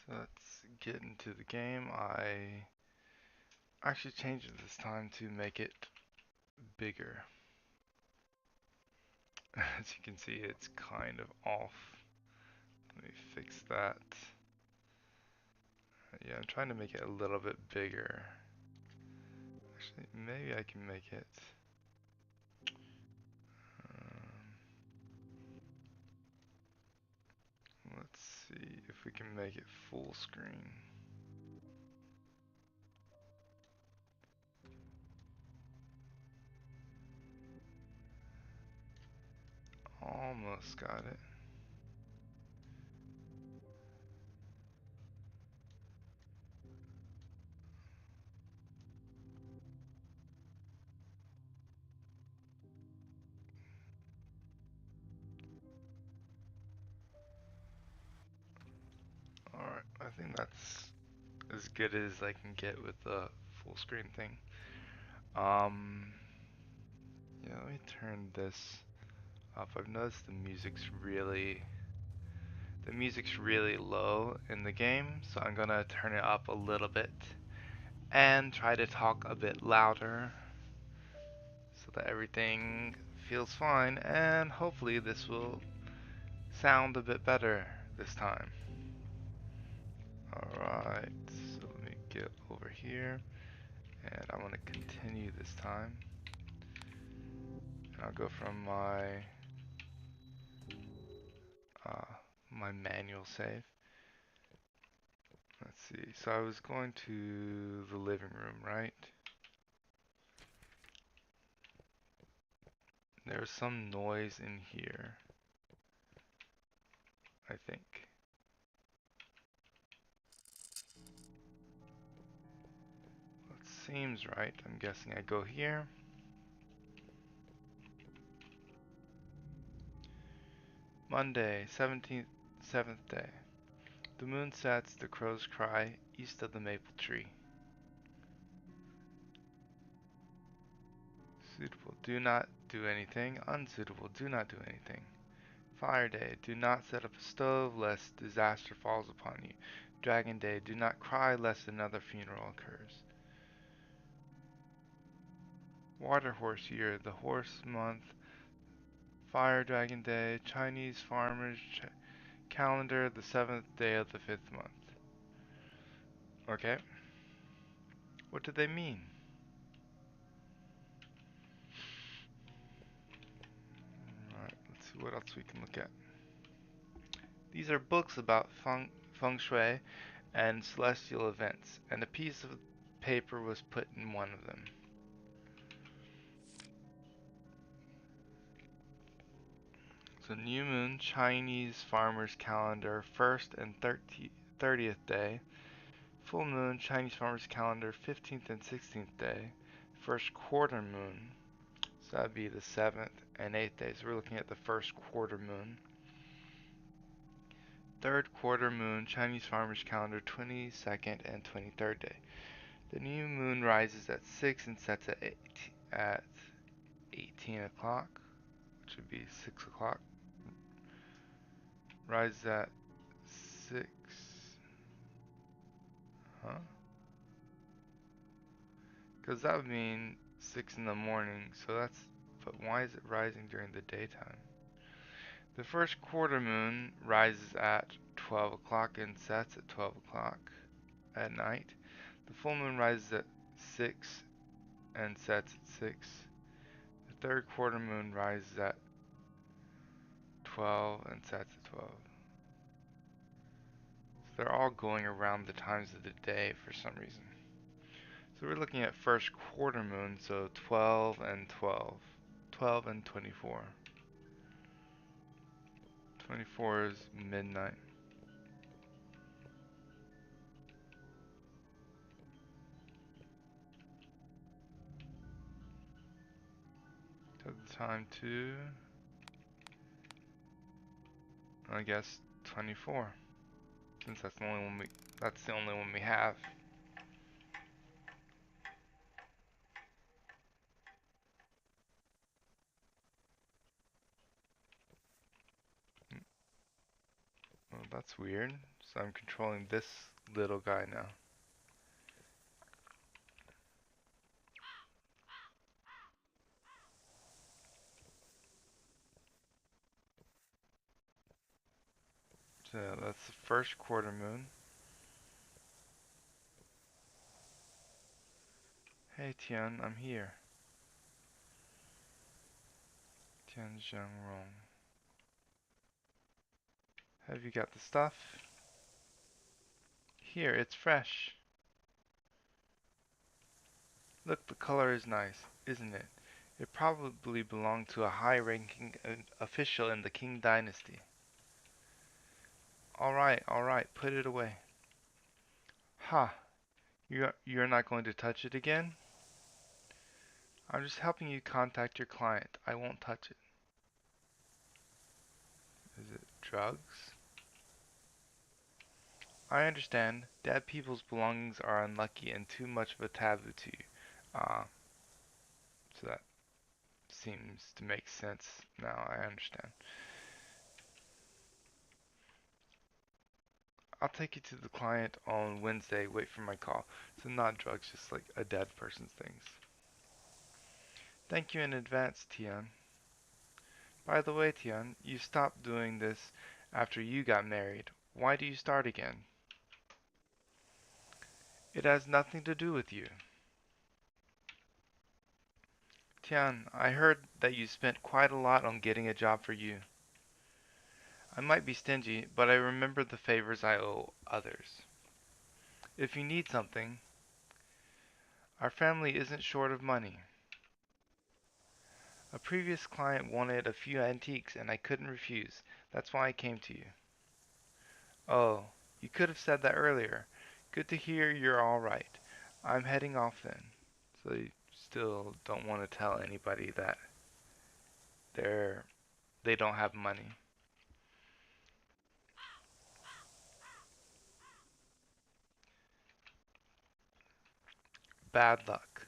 So let's get into the game. I actually changed it this time to make it bigger. As you can see, it's kind of off. Let me fix that. Yeah, I'm trying to make it a little bit bigger. Actually, maybe I can make it. Let's see if we can make it full screen. Almost got it. Alright, I think that's as good as I can get with the full screen thing. Yeah, let me turn this up. I've noticed the music's really low in the game, so I'm gonna turn it up a little bit and try to talk a bit louder so that everything feels fine, and hopefully this will sound a bit better this time. Alright, so let me get over here, and I want to continue this time. I'll go from uh, my manual save. Let's see, so I was going to the living room, right? There's some noise in here, I think. That seems right. I'm guessing I go here. Monday, 17th, 7th day. The moon sets, the crows cry, east of the maple tree. Suitable, do not do anything. Unsuitable, do not do anything. Fire day, do not set up a stove lest disaster falls upon you. Dragon day, do not cry lest another funeral occurs. Water horse year, the horse month. Fire dragon day, Chinese farmers calendar, the 7th day of the 5th month. Okay. What do they mean? Alright, let's see what else we can look at. These are books about feng shui and celestial events, and a piece of paper was put in one of them. So new moon, Chinese farmers calendar, 1st and 30th day. Full moon, Chinese farmers calendar, 15th and 16th day. First quarter moon, so that'd be the 7th and 8th day. So we're looking at the first quarter moon. Third quarter moon, Chinese farmers calendar, 22nd and 23rd day. The new moon rises at 6 and sets at 18 o'clock, which would be 6 o'clock. Rises at 6. Huh? Because that would mean 6 in the morning, so that's. But why is it rising during the daytime? The first quarter moon rises at 12 o'clock and sets at 12 o'clock at night. The full moon rises at 6 and sets at 6. The third quarter moon rises at 12 and sets at 12. So they're all going around the times of the day for some reason. So we're looking at first quarter moon, so 12 and 12. 12 and 24. 24 is midnight. Set the time to, I guess, 24. Since that's the only one we have. That's weird. So I'm controlling this little guy now. So that's the first quarter moon. Hey Tian, I'm here. Tian Zhengrong. Have you got the stuff? Here, it's fresh. Look, the color is nice, isn't it? It probably belonged to a high-ranking official in the Qing dynasty. All right, put it away. Ha, you're not going to touch it again? I'm just helping you contact your client. I won't touch it. Is it drugs? I understand. Dead people's belongings are unlucky and too much of a taboo to you. Ah, so that seems to make sense now. I understand. I'll take you to the client on Wednesday. Wait for my call. So not drugs, just like a dead person's things. Thank you in advance, Tian. By the way, Tian, you stopped doing this after you got married. Why do you start again? It has nothing to do with you. Tian, I heard that you spent quite a lot on getting a job for you. I might be stingy, but I remember the favors I owe others. If you need something, our family isn't short of money. A previous client wanted a few antiques and I couldn't refuse. That's why I came to you. Oh, you could have said that earlier. Good to hear you're all right. I'm heading off then. So you still don't want to tell anybody that they're they don't have money. Bad luck.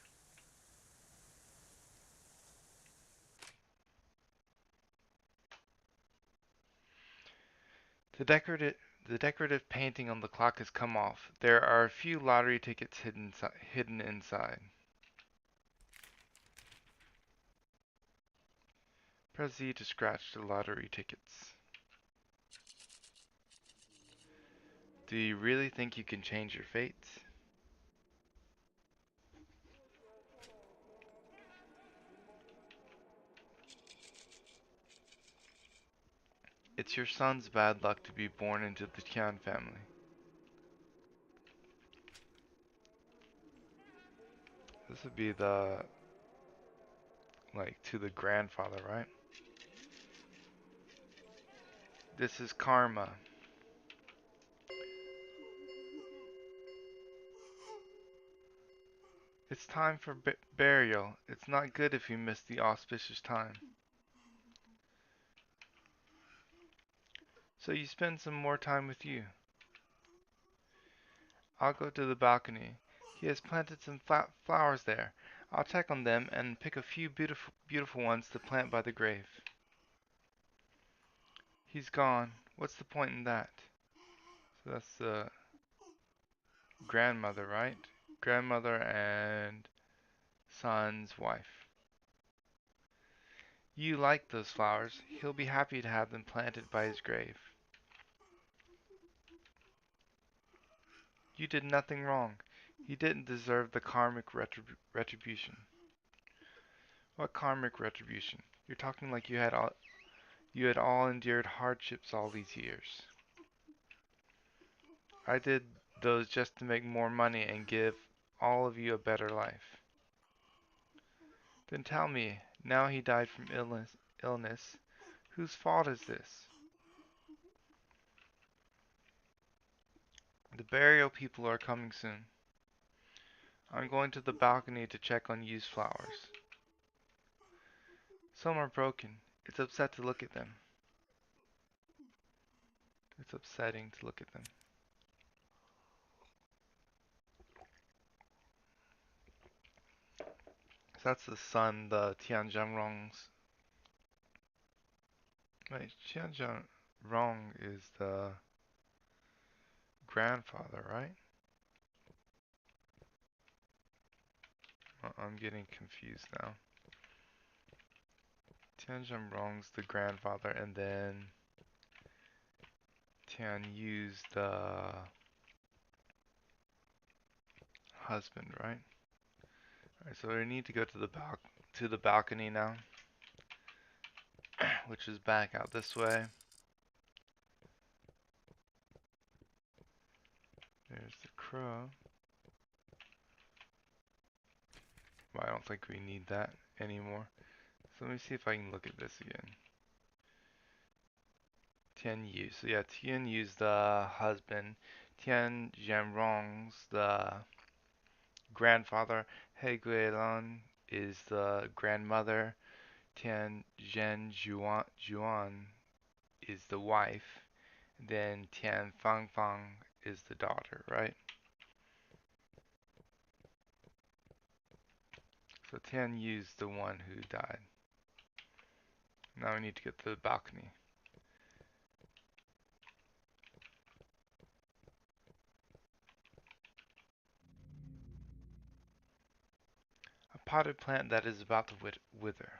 The decorative the decorative painting on the clock has come off. There are a few lottery tickets hidden inside. Press Z to scratch the lottery tickets. Do you really think you can change your fate? It's your son's bad luck to be born into the Tian family. This would be the, like, to the grandfather, right? This is karma. It's time for burial. It's not good if you miss the auspicious time. So you spend some more time with you. I'll go to the balcony. He has planted some flowers there. I'll check on them and pick a few beautiful ones to plant by the grave. He's gone. What's the point in that? So that's the grandmother, right? Grandmother and son's wife. You like those flowers. He'll be happy to have them planted by his grave. You did nothing wrong. He didn't deserve the karmic retribution. What karmic retribution? You're talking like you had all endured hardships all these years. I did those just to make more money and give all of you a better life. Then tell me, now he died from illness, whose fault is this? The burial people are coming soon. I'm going to the balcony to check on used flowers. Some are broken. It's upset to look at them. It's upsetting to look at them. So that's the sun, the Tianzhangrong's. Wait, Tianzhangrong is the grandfather, right? I'm getting confused now. Tianzhenrong's the grandfather, and then Tian Yu's the husband, right? Alright, so we need to go to the balcony now, which is back out this way. There's the crow. Well, I don't think we need that anymore. So let me see if I can look at this again. Tian Yu. So yeah, Tian Yu's the husband. Tian Zhenrong's the grandfather. He Guilin is the grandmother. Tian Juan is the wife. Then Tian Fangfang is the daughter, right? So Tian Yu's the one who died. Now we need to get to the balcony. A potted plant that is about to wither.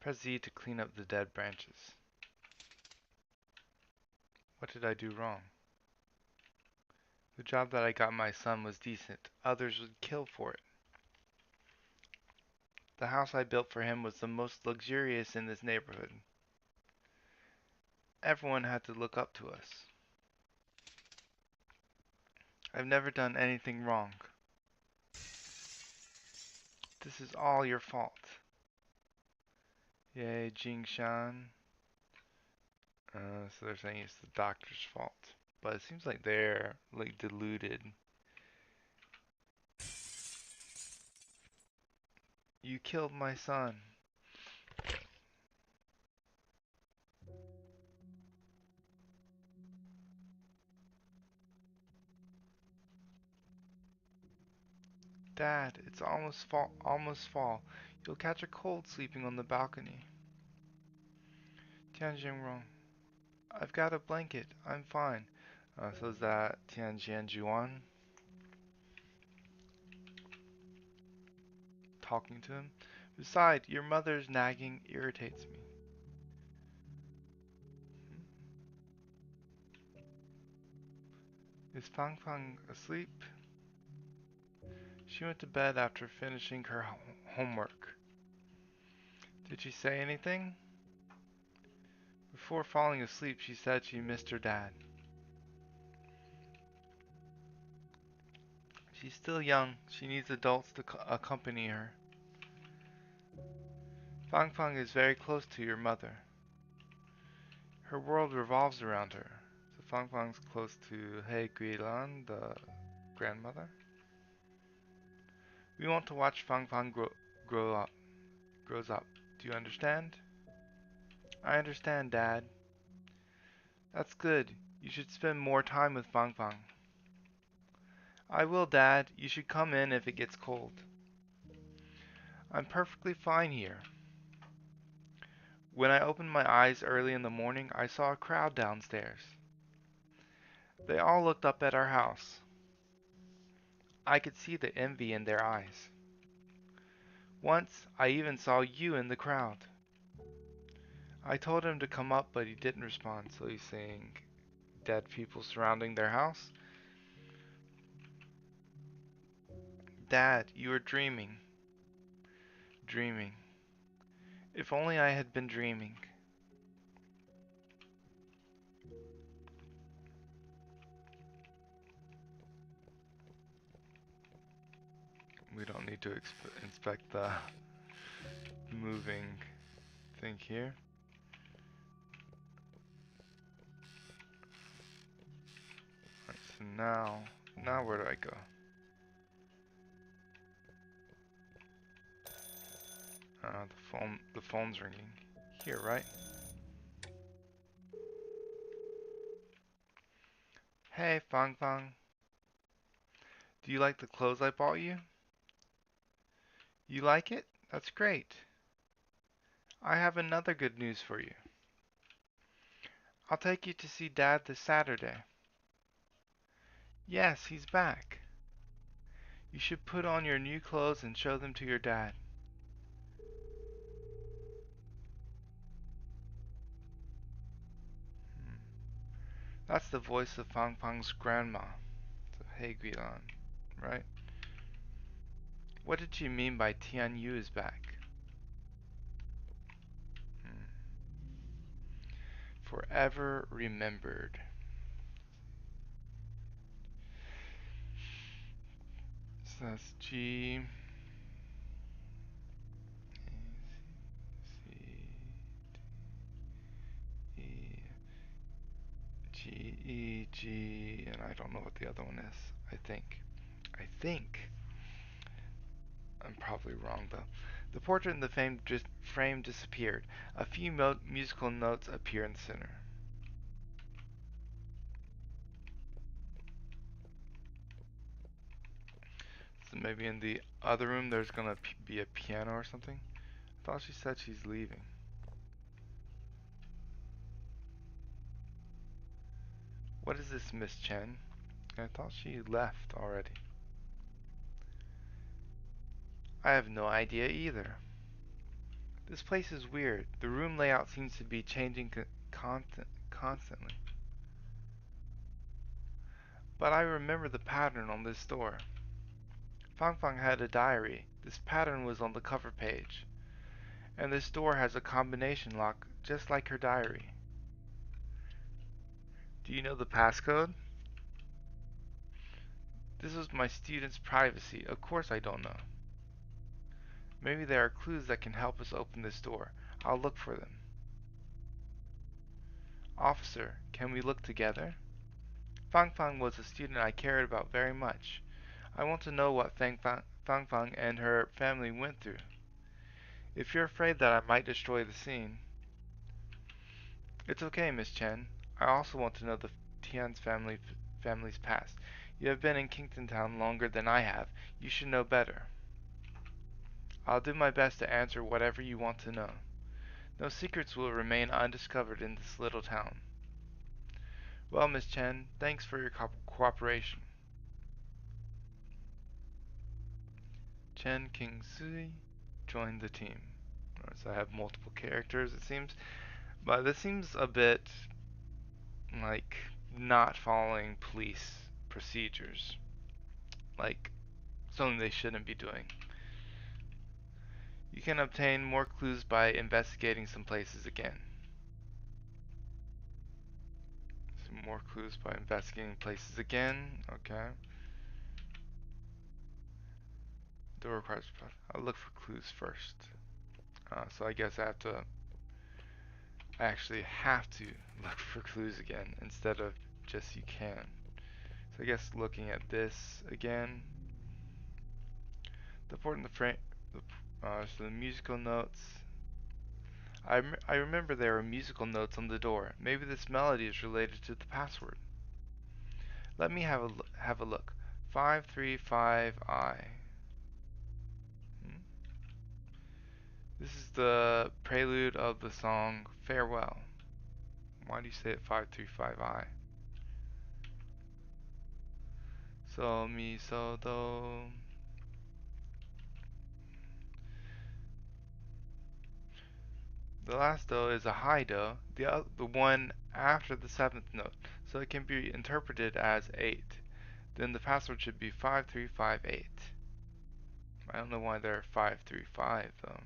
Press Z to clean up the dead branches. What did I do wrong? The job that I got my son was decent. Others would kill for it. The house I built for him was the most luxurious in this neighborhood. Everyone had to look up to us. I've never done anything wrong. This is all your fault. Yay, Jingshan. So they're saying it's the doctor's fault. But it seems like they're like deluded. You killed my son. Dad, it's almost fall. You'll catch a cold sleeping on the balcony. Tianjingrong, I've got a blanket. I'm fine. So is that Tianjian talking to him? Besides, your mother's nagging irritates me. Is Fang Fang asleep? She went to bed after finishing her homework. Did she say anything? Before falling asleep, she said she missed her dad. She's still young. She needs adults to accompany her. Fang Fang is very close to your mother. Her world revolves around her. So Fang Fang's close to He Guilan, the grandmother. We want to watch Fang Fang grows up. Do you understand? I understand, Dad. That's good. You should spend more time with Fang Fang. I will, Dad. You should come in if it gets cold. I'm perfectly fine here. When I opened my eyes early in the morning, I saw a crowd downstairs. They all looked up at our house. I could see the envy in their eyes. Once, I even saw you in the crowd. I told him to come up, but he didn't respond, so he's saying dead people surrounding their house. Dad, you are dreaming. Dreaming. If only I had been dreaming. We don't need to inspect the moving thing here. Alright, so now where do I go? The phone's ringing. Here, right? Hey, Fang Fang. Do you like the clothes I bought you? You like it? That's great. I have another good news for you. I'll take you to see Dad this Saturday. Yes, he's back. You should put on your new clothes and show them to your dad. Hmm. That's the voice of Fang Fang's grandma. So, hey, Guilan, right? What did she mean by Tian Yu is back? Hmm. Forever remembered. So that's G, C, E, G, E, G, and I don't know what the other one is. I think. I think. I'm probably wrong though. The portrait in the frame disappeared. A few musical notes appear in the center. So maybe in the other room there's gonna be a piano or something. I thought she said she's leaving. What is this, Miss Chen? I thought she left already. I have no idea either. This place is weird. The room layout seems to be changing constantly. But I remember the pattern on this door. Fang Fang had a diary. This pattern was on the cover page. And this door has a combination lock, just like her diary. Do you know the passcode? This was my student's privacy. Of course I don't know. Maybe there are clues that can help us open this door. I'll look for them. Officer, can we look together? Fang Fang was a student I cared about very much. I want to know what Fang Fang and her family went through. If you're afraid that I might destroy the scene, it's okay, Miss Chen. I also want to know the Tian's family's past. You have been in Kington Town longer than I have. You should know better. I'll do my best to answer whatever you want to know. No secrets will remain undiscovered in this little town. Well, Miss Chen, thanks for your cooperation. Chen Kingsui joined the team. So I have multiple characters, it seems. But this seems a bit like not following police procedures. Like something they shouldn't be doing. You can obtain more clues by investigating some places again. Some more clues by investigating places again. Okay. Door requires. I'll look for clues first. So I guess I actually have to look for clues again instead of just you can. So I guess looking at this again. The port in the frame. So the musical notes. I remember there were musical notes on the door. Maybe this melody is related to the password. Let me have a look. 535I. Hmm? This is the prelude of the song Farewell. Why do you say it 535I? So mi so do. The last do is a high do, the one after the seventh note, so it can be interpreted as 8. Then the password should be 5358. I don't know why they're 535 though.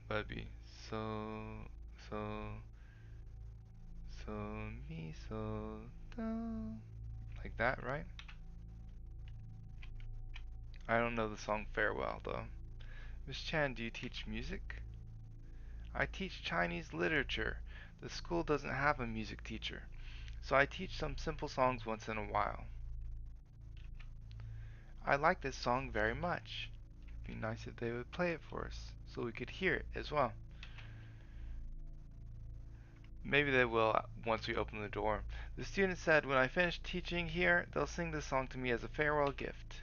But it'd be so, so, so, mi, so, do. Like that, right? I don't know the song Farewell though. Miss Chan, do you teach music? I teach Chinese literature. The school doesn't have a music teacher, so I teach some simple songs once in a while. I like this song very much. It'd be nice if they would play it for us, so we could hear it as well. Maybe they will once we open the door. The student said when I finish teaching here, they'll sing this song to me as a farewell gift.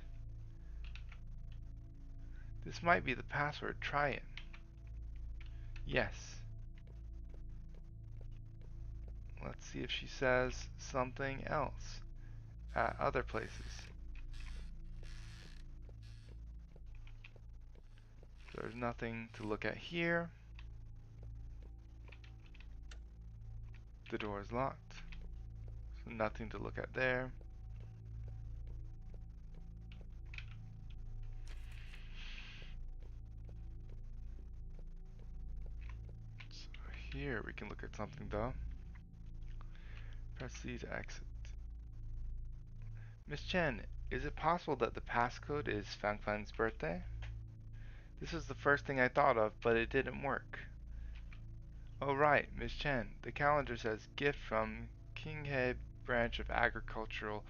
This might be the password. Try it. Yes. Let's see if she says something else at other places. There's nothing to look at here. The door is locked. So nothing to look at there. So here we can look at something though. Press C to exit. Miss Chen, is it possible that the passcode is Fang Fang's birthday? This was the first thing I thought of, but it didn't work. Oh right, Miss Chen, the calendar says gift from Qinghe branch of Agricultural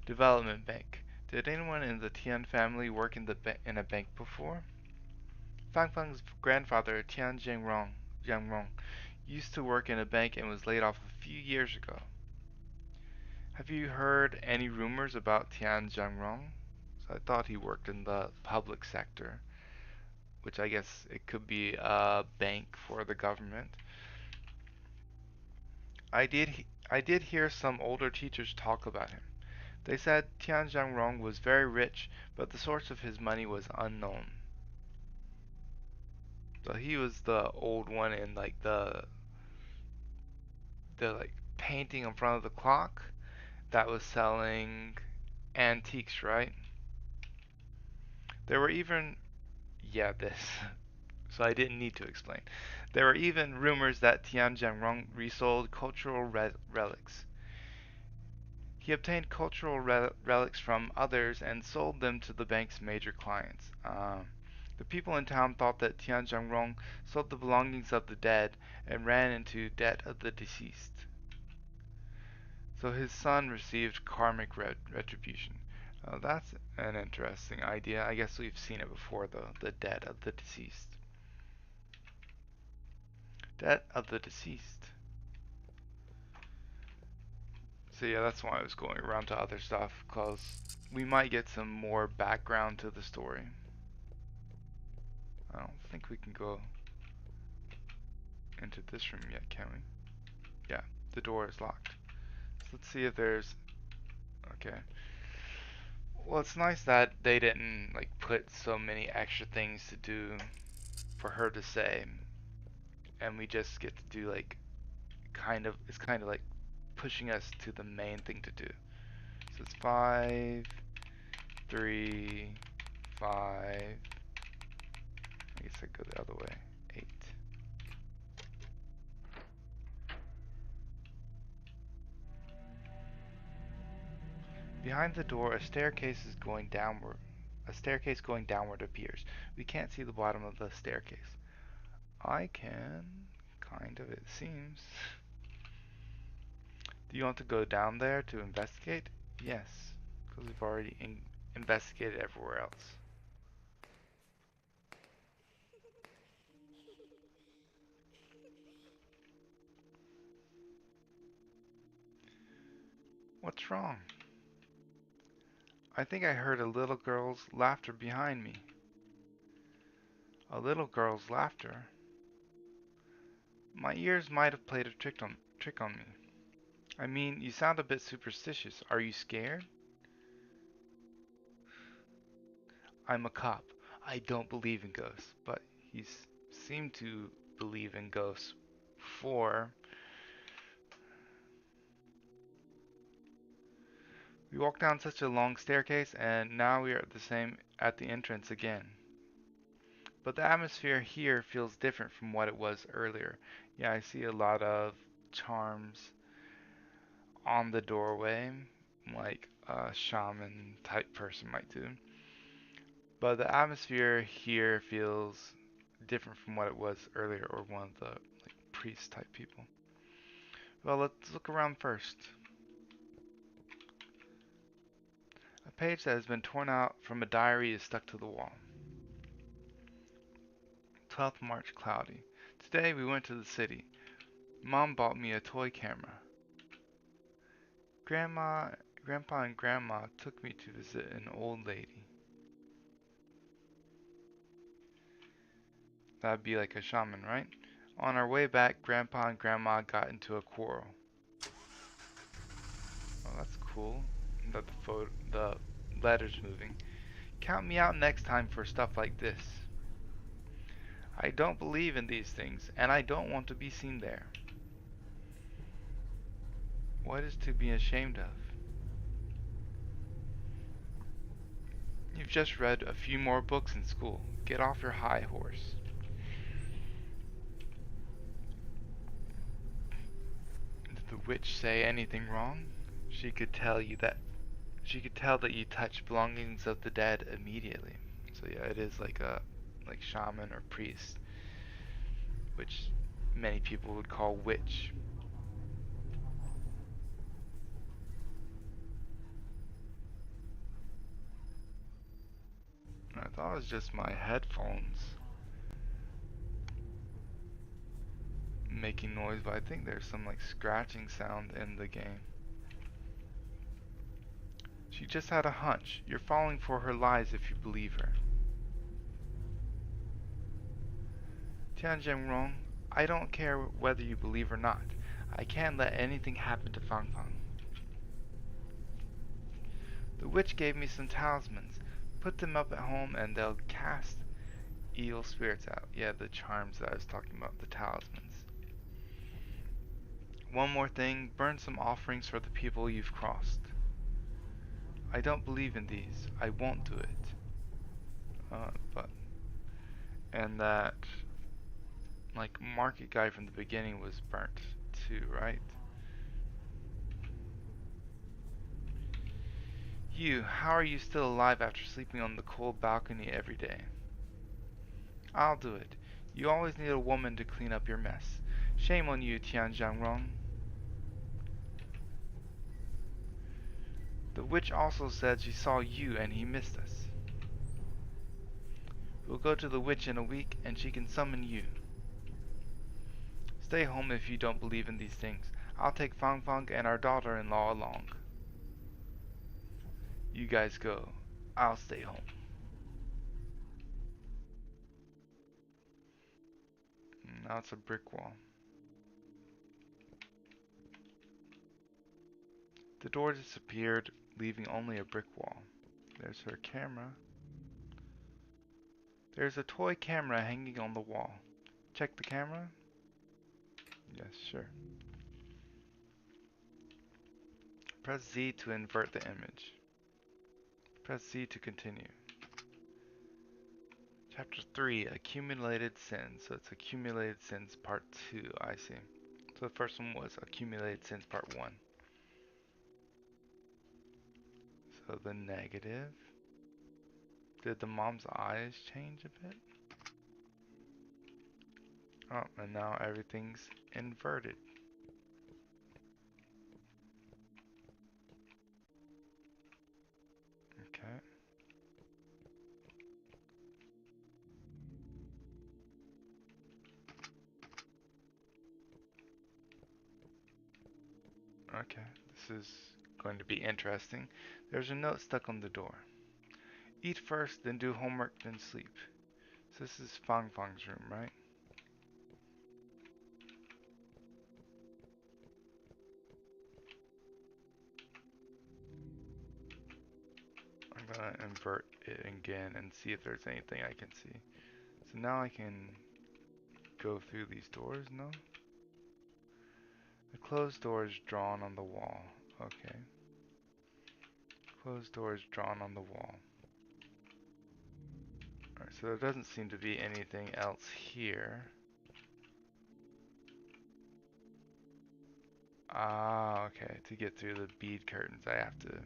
Development Bank. Did anyone in the Tian family work in in a bank before? Fang Fang's grandfather, Tian Jiangrong, used to work in a bank and was laid off a few years ago. Have you heard any rumors about Tian Jiangrong? So I thought he worked in the public sector, which I guess it could be a bank for the government. I did hear some older teachers talk about him. They said Tian Jiangrong was very rich, but the source of his money was unknown. So he was the old one in like the like painting in front of the clock that was selling antiques, right? There were even yeah, this. So I didn't need to explain. There were even rumors that Tian Jiangrong resold cultural relics. He obtained cultural relics from others and sold them to the bank's major clients. The people in town thought that Tian Jiangrong sold the belongings of the dead and ran into debt of the deceased. So his son received karmic retribution. That's an interesting idea. I guess we've seen it before, though. The debt of the deceased. Debt of the deceased. So yeah, that's why I was going around to other stuff, because we might get some more background to the story. I don't think we can go into this room yet, can we? Yeah, the door is locked. So let's see if there's... Okay. Well, it's nice that they didn't like put so many extra things to do for her to say, and we just get to do like it's kind of like pushing us to the main thing to do. So it's 5, 3, 5. I guess I go the other way. 8. Behind the door, a staircase is going downward. A staircase going downward appears. We can't see the bottom of the staircase. I can, kind of, it seems. Do you want to go down there to investigate? Yes, because we've already investigated everywhere else. What's wrong? I think I heard a little girl's laughter behind me. A little girl's laughter? My ears might have played a trick on me. I mean, you sound a bit superstitious. Are you scared? I'm a cop. I don't believe in ghosts, but he's seemed to believe in ghosts before. We walked down such a long staircase, and now we are at the entrance again. But the atmosphere here feels different from what it was earlier. Yeah, I see a lot of charms on the doorway, like a shaman type person might do. But the atmosphere here feels different from what it was earlier, or one of the like priest type people. Well, let's look around first. A page that has been torn out from a diary is stuck to the wall. 12th March, cloudy. Today we went to the city. Mom bought me a toy camera. Grandma, Grandpa and Grandma took me to visit an old lady. That'd be like a shaman, right? On our way back, Grandpa and Grandma got into a quarrel. Oh, that's cool. That the letter's moving. Count me out next time for stuff like this. I don't believe in these things, and I don't want to be seen there. What is to be ashamed of? You've just read a few more books in school. Get off your high horse. Did the witch say anything wrong? She could tell you that she could tell that you touch belongings of the dead immediately. So yeah, it is like a shaman or priest, which many people would call witch. I thought it was just my headphones making noise, but I think there's some like scratching sound in the game. She just had a hunch. You're falling for her lies if you believe her. Tianzhengrong, I don't care whether you believe or not. I can't let anything happen to Fang Fang. The witch gave me some talismans. Put them up at home and they'll cast evil spirits out. Yeah, the charms that I was talking about, the talismans. One more thing, burn some offerings for the people you've crossed. I don't believe in these. I won't do it. But and that like market guy from the beginning was burnt too, right? You, how are you still alive after sleeping on the cold balcony every day? I'll do it. You always need a woman to clean up your mess. Shame on you, Tianzhangrong. The witch also said she saw you and he missed us. We'll go to the witch in a week and she can summon you. Stay home if you don't believe in these things. I'll take Fang Fang and our daughter-in-law along. You guys go. I'll stay home. Now it's a brick wall. The door disappeared, leaving only a brick wall. There's her camera. There's a toy camera hanging on the wall. Check the camera? Yes, sure. Press Z to invert the image. Press Z to continue. Chapter 3, Accumulated Sins. So it's Accumulated Sins Part 2, I see. So the first one was Accumulated Sins Part 1. So the negative. Did the mom's eyes change a bit? Oh, and now everything's inverted. Okay. Okay, this is going to be interesting. There's a note stuck on the door. Eat first, then do homework, then sleep. So this is Fang Fang's room, right? I'm gonna invert it again and see if there's anything I can see. So now I can go through these doors, no? The closed door is drawn on the wall. Okay. Closed door is drawn on the wall. Alright, so there doesn't seem to be anything else here. Ah, okay. To get through the bead curtains, I have to...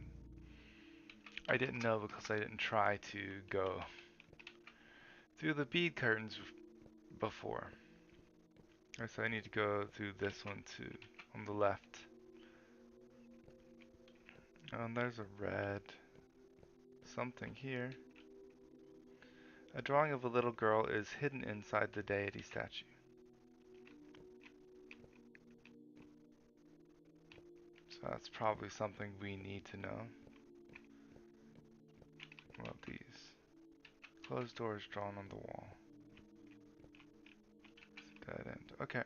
I didn't know because I didn't try to go through the bead curtains before. So I need to go through this one too, on the left. Oh, and there's a red something here. A drawing of a little girl is hidden inside the deity statue. So that's probably something we need to know. What about these? Closed doors drawn on the wall. Dead end. Okay.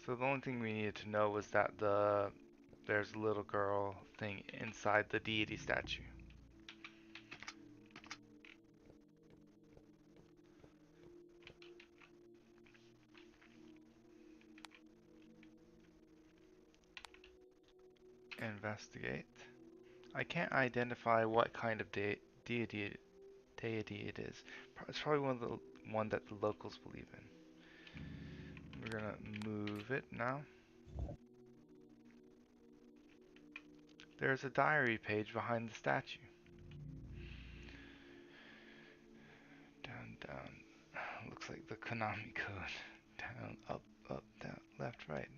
So the only thing we needed to know was that the there's a little girl thing inside the deity statue. Investigate. I can't identify what kind of deity it is. It's probably one that the locals believe in. We're gonna move it now. There's a diary page behind the statue. Down, down. Looks like the Konami code. Down, up, up, down, left, right.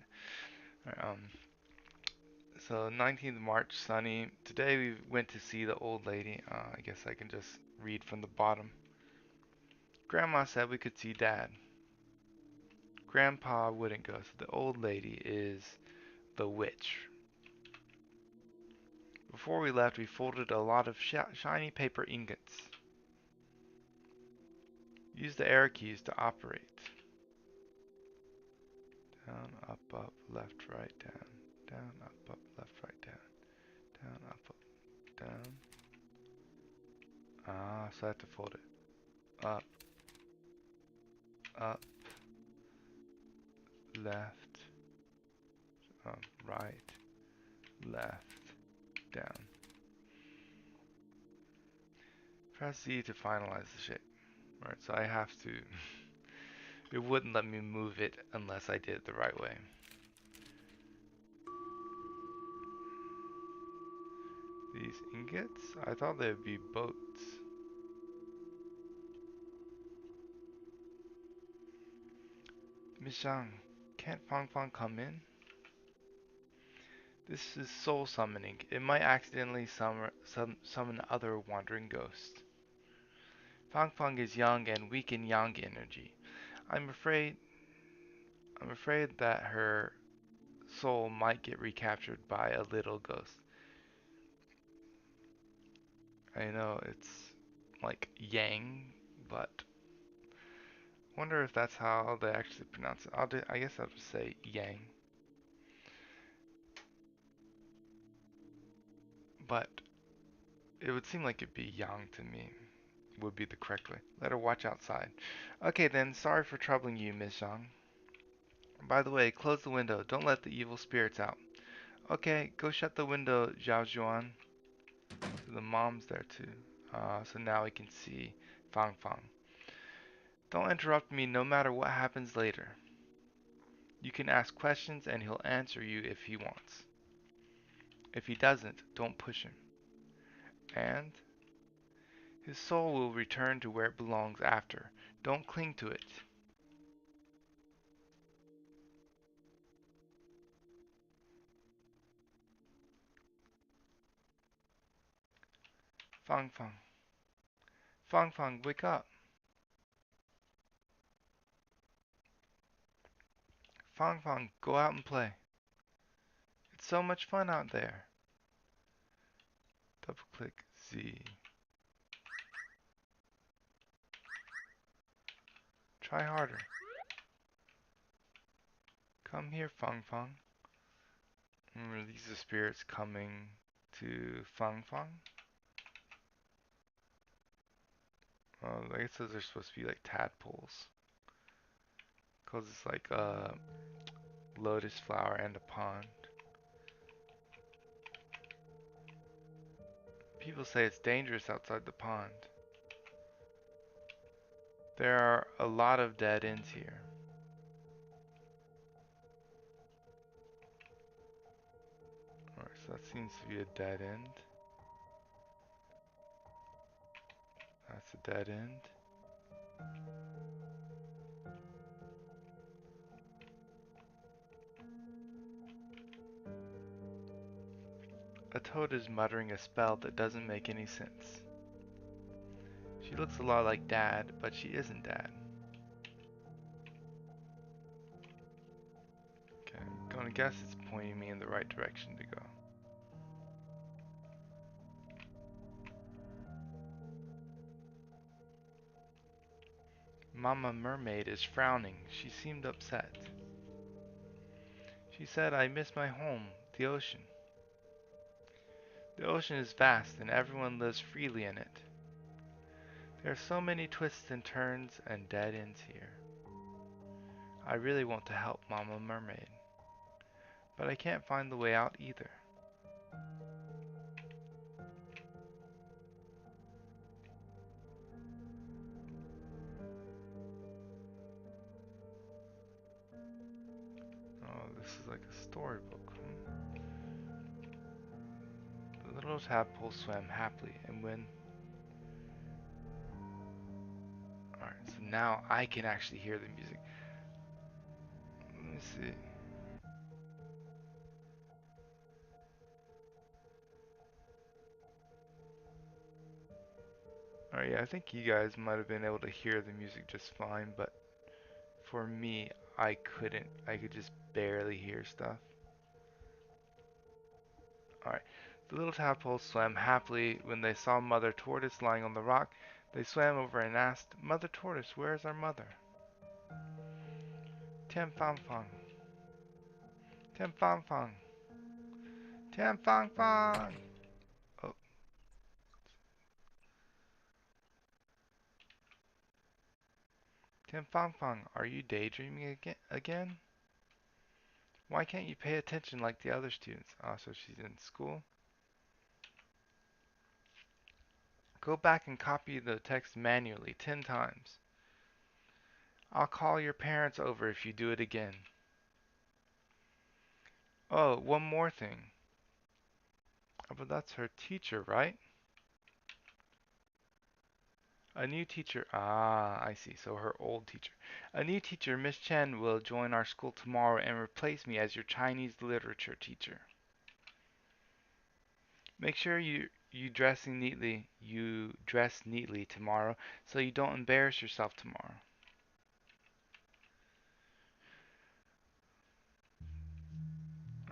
Alright, so 19th March, sunny. Today we went to see the old lady. I guess I can just read from the bottom. Grandma said we could see Dad. Grandpa wouldn't go, so the old lady is the witch. Before we left, we folded a lot of shiny paper ingots. Use the arrow keys to operate. Down, up, left, right, down. Down, up, left, right, down. Down, up, down. So I have to fold it. Up, left, right, left, down. Press Z to finalize the shape. Alright, so I have to... It wouldn't let me move it unless I did it the right way. These ingots? I thought they would be boats. Miss Zhang, can't Fang Fang come in? This is soul summoning. It might accidentally summon other wandering ghosts. Fang Fang is young and weak in yang energy. I'm afraid that her soul might get recaptured by a little ghost. I know it's like yang, but wonder if that's how they actually pronounce it. I guess I'll just say yang. But it would seem like it'd be yang to me. Would be the correct way. Let her watch outside. Okay then, sorry for troubling you, Miss Zhang. By the way, close the window. Don't let the evil spirits out. Okay, go shut the window, Zhao Zhuan. So the mom's there too. So now we can see Fang Fang. Don't interrupt me no matter what happens later. You can ask questions and he'll answer you if he wants. If he doesn't, don't push him. And his soul will return to where it belongs after. Don't cling to it. Fang Fang. Fang Fang, wake up. Fang Fang, go out and play. It's so much fun out there. Double click Z. Try harder. Come here, Fang Fang. Remember, these are spirits coming to Fang Fang. I guess those are supposed to be like tadpoles. Because it's like a lotus flower and a pond. People say it's dangerous outside the pond. There are a lot of dead ends here. Alright, so that seems to be a dead end. That's a dead end. A toad is muttering a spell that doesn't make any sense. She looks a lot like Dad, but she isn't Dad. Okay, I'm gonna guess it's pointing me in the right direction to go. Mama Mermaid is frowning. She seemed upset. She said, I miss my home, the ocean. The ocean is vast and everyone lives freely in it. There are so many twists and turns and dead ends here. I really want to help Mama Mermaid, but I can't find the way out either. Oh, this is like a storybook. The little tadpole swam happily and when... Alright, so now I can actually hear the music. Let me see. Alright, yeah, I think you guys might have been able to hear the music just fine, but for me, I couldn't. I could just barely hear stuff. Alright. The little tadpoles swam happily when they saw Mother Tortoise lying on the rock. They swam over and asked, Mother Tortoise, where is our mother? Tim Fang Fang. Tim Fang Fang. Tim Fang Fang. Oh, Tim Fang Fang, are you daydreaming again? Why can't you pay attention like the other students? Oh, so she's in school? Go back and copy the text manually 10 times. I'll call your parents over if you do it again. Oh, one more thing. Oh, but that's her teacher, right? A new teacher. Ah, I see. So her old teacher. A new teacher, Miss Chen, will join our school tomorrow and replace me as your Chinese literature teacher. Make sure you dress neatly tomorrow so you don't embarrass yourself tomorrow.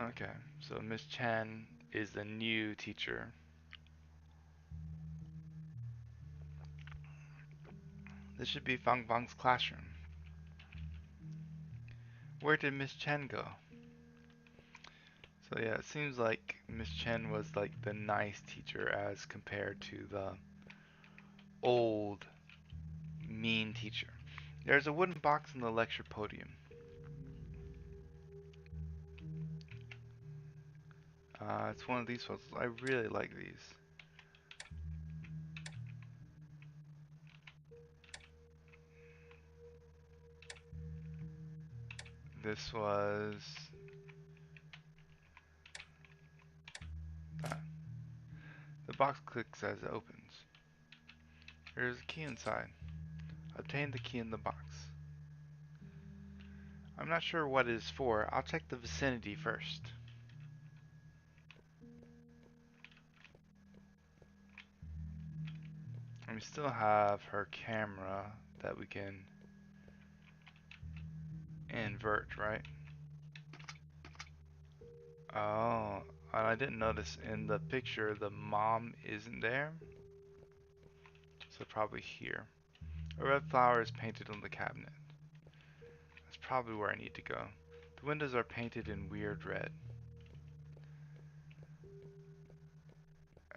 Okay, so Miss Chen is the new teacher. This should be Fang Fang's classroom. Where did Miss Chen go? So yeah, it seems like Miss Chen was like the nice teacher as compared to the old mean teacher. There's a wooden box on the lecture podium. It's one of these puzzles. I really like these. This was that. The box clicks as it opens. There's a key inside. Obtain the key in the box. I'm not sure what it is for. I'll check the vicinity first. And we still have her camera that we can invert, right? Oh, and I didn't notice in the picture the mom isn't there. So probably here. A red flower is painted on the cabinet. That's probably where I need to go. The windows are painted in weird red.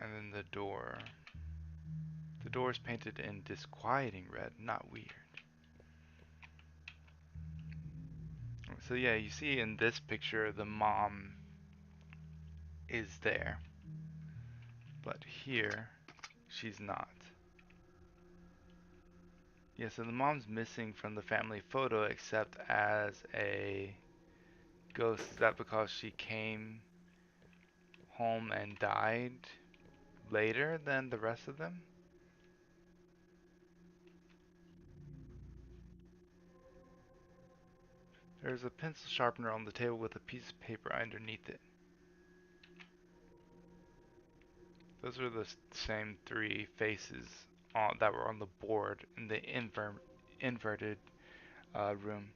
And then the door. The door is painted in disquieting red, not weird. So yeah, you see in this picture the mom is there. But here, she's not. Yeah, so the mom's missing from the family photo except as a ghost. Is that because she came home and died later than the rest of them? There's a pencil sharpener on the table with a piece of paper underneath it. Those are the same three faces that were on the board in the inverted room.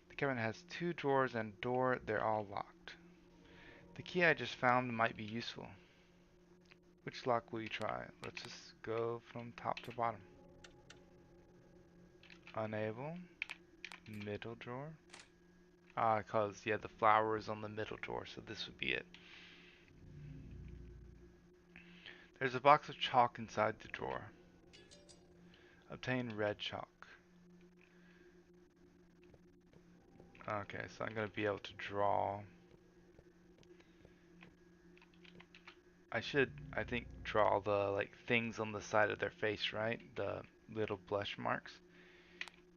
The cabinet has two drawers and a door. They're all locked. The key I just found might be useful. Which lock will you try? Let's just go from top to bottom. Unable. Middle drawer. Cause yeah, the flower is on the middle drawer, so this would be it. There's a box of chalk inside the drawer. Obtain red chalk. Okay, so I'm gonna be able to draw. I should, I think, draw the like things on the side of their face, right? The little blush marks.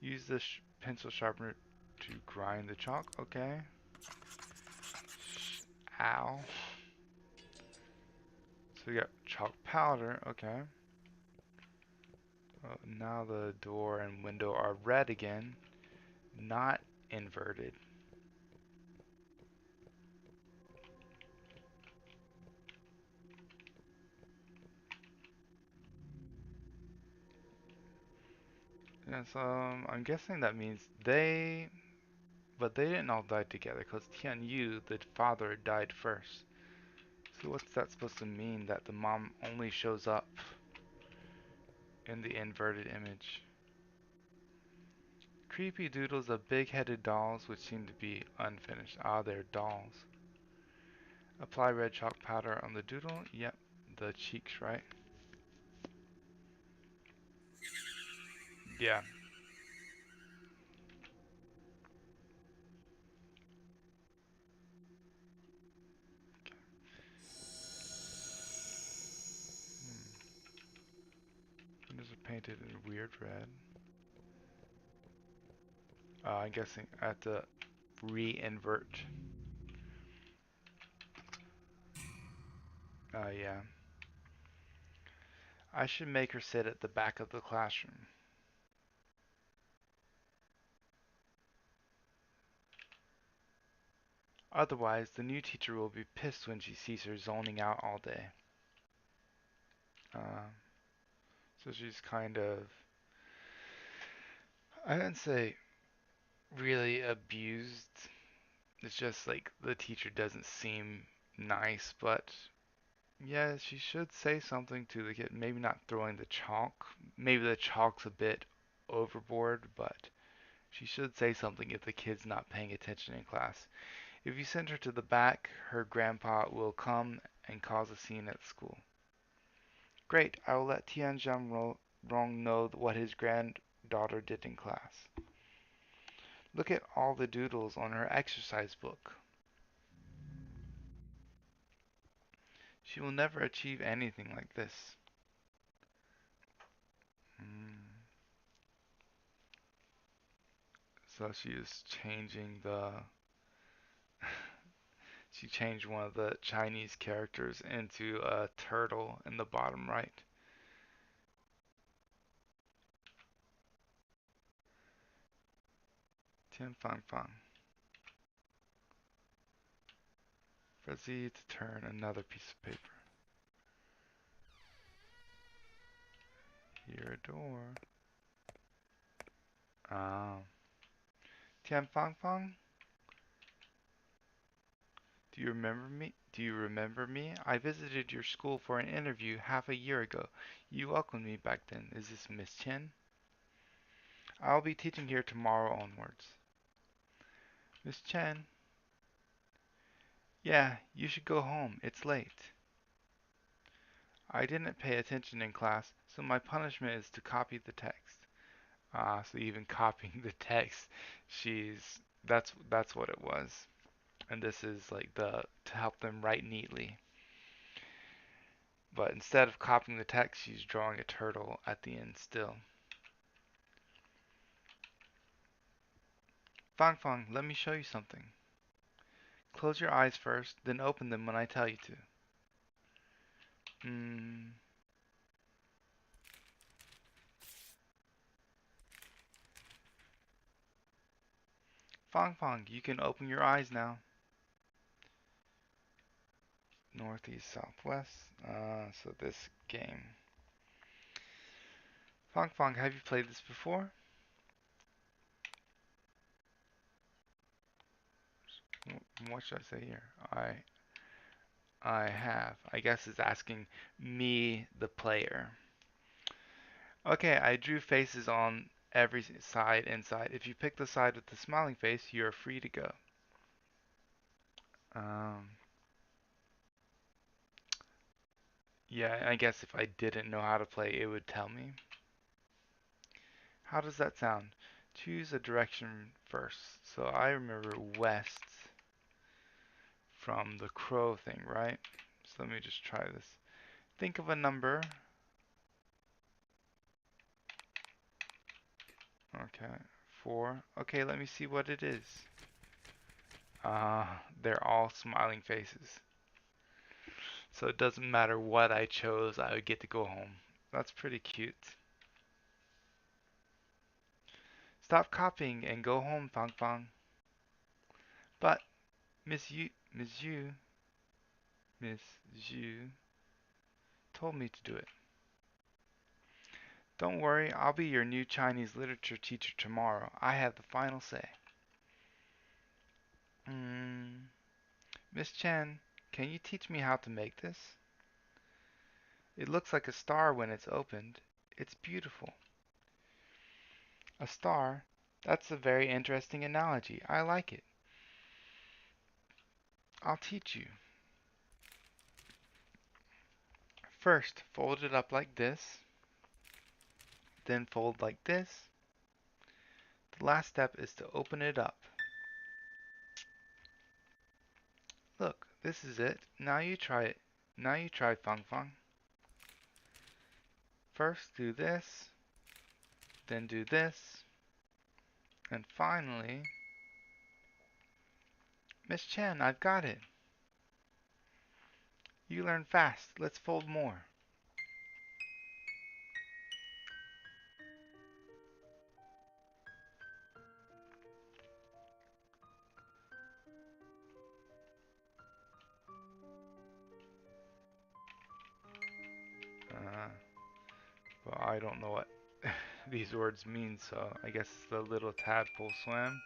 Use the pencil sharpener to grind the chalk. Okay. Ow. So we got chalk powder. Okay. Now the door and window are red again, not inverted. And so I'm guessing that means but they didn't all die together because Tian Yu, the father, died first. So what's that supposed to mean that the mom only shows up in the inverted image? Creepy doodles of big-headed dolls which seem to be unfinished. Ah, they're dolls. Apply red chalk powder on the doodle. Yep, the cheeks, right? Yeah. Hmm. Windows are painted in weird red. I'm guessing I have to re-invert. Yeah. I should make her sit at the back of the classroom. Otherwise, the new teacher will be pissed when she sees her zoning out all day. Uh, so she's kind of, I didn't say really abused. It's just like the teacher doesn't seem nice, but yeah, she should say something to the kid. Maybe not throwing the chalk. Maybe the chalk's a bit overboard, but she should say something if the kid's not paying attention in class. If you send her to the back, her grandpa will come and cause a scene at school. Great, I will let Tianjin Rong know what his granddaughter did in class. Look at all the doodles on her exercise book. She will never achieve anything like this. Hmm. So she is changing the. She changed one of the Chinese characters into a turtle in the bottom right. Tian Fang Fang. Press Z to turn another piece of paper. Here a door. Ah. Tian Fang Fang? Do you remember me? Do you remember me? I visited your school for an interview half a year ago. You welcomed me back then. Is this Miss Chen? I'll be teaching here tomorrow onwards. Miss Chen? Yeah, you should go home. It's late. I didn't pay attention in class, so my punishment is to copy the text. Ah, so even copying the text, that's what it was. And this is like the to help them write neatly. But instead of copying the text, she's drawing a turtle at the end still. Fang Fang, let me show you something. Close your eyes first, then open them when I tell you to. Hmm. Fang Fang, you can open your eyes now. Northeast, southwest. So this game. Fang Fang, have you played this before? What should I say here? I have. I guess it's asking me, the player. Okay, I drew faces on every side inside. If you pick the side with the smiling face, you're free to go. Um, Yeah, I guess if I didn't know how to play, it would tell me. How does that sound? Choose a direction first. So I remember west from the crow thing, right? So let me just try this. Think of a number. Okay, 4. Okay, let me see what it is. They're all smiling faces. So it doesn't matter what I chose, I would get to go home. That's pretty cute. Stop copying and go home, Fang Fang. But Miss Yu told me to do it. Don't worry, I'll be your new Chinese literature teacher tomorrow. I have the final say. Hmm. Miss Chen, can you teach me how to make this? It looks like a star when it's opened. It's beautiful. A star? That's a very interesting analogy. I like it. I'll teach you. First, fold it up like this, then fold like this. The last step is to open it up. Look, this is it. Now you try it. Now you try Fang Fang. First do this, then do this, and finally, Miss Chen, I've got it. You learn fast. Let's fold more. Uh, well, I don't know what these words mean, so I guess the little tadpole swam.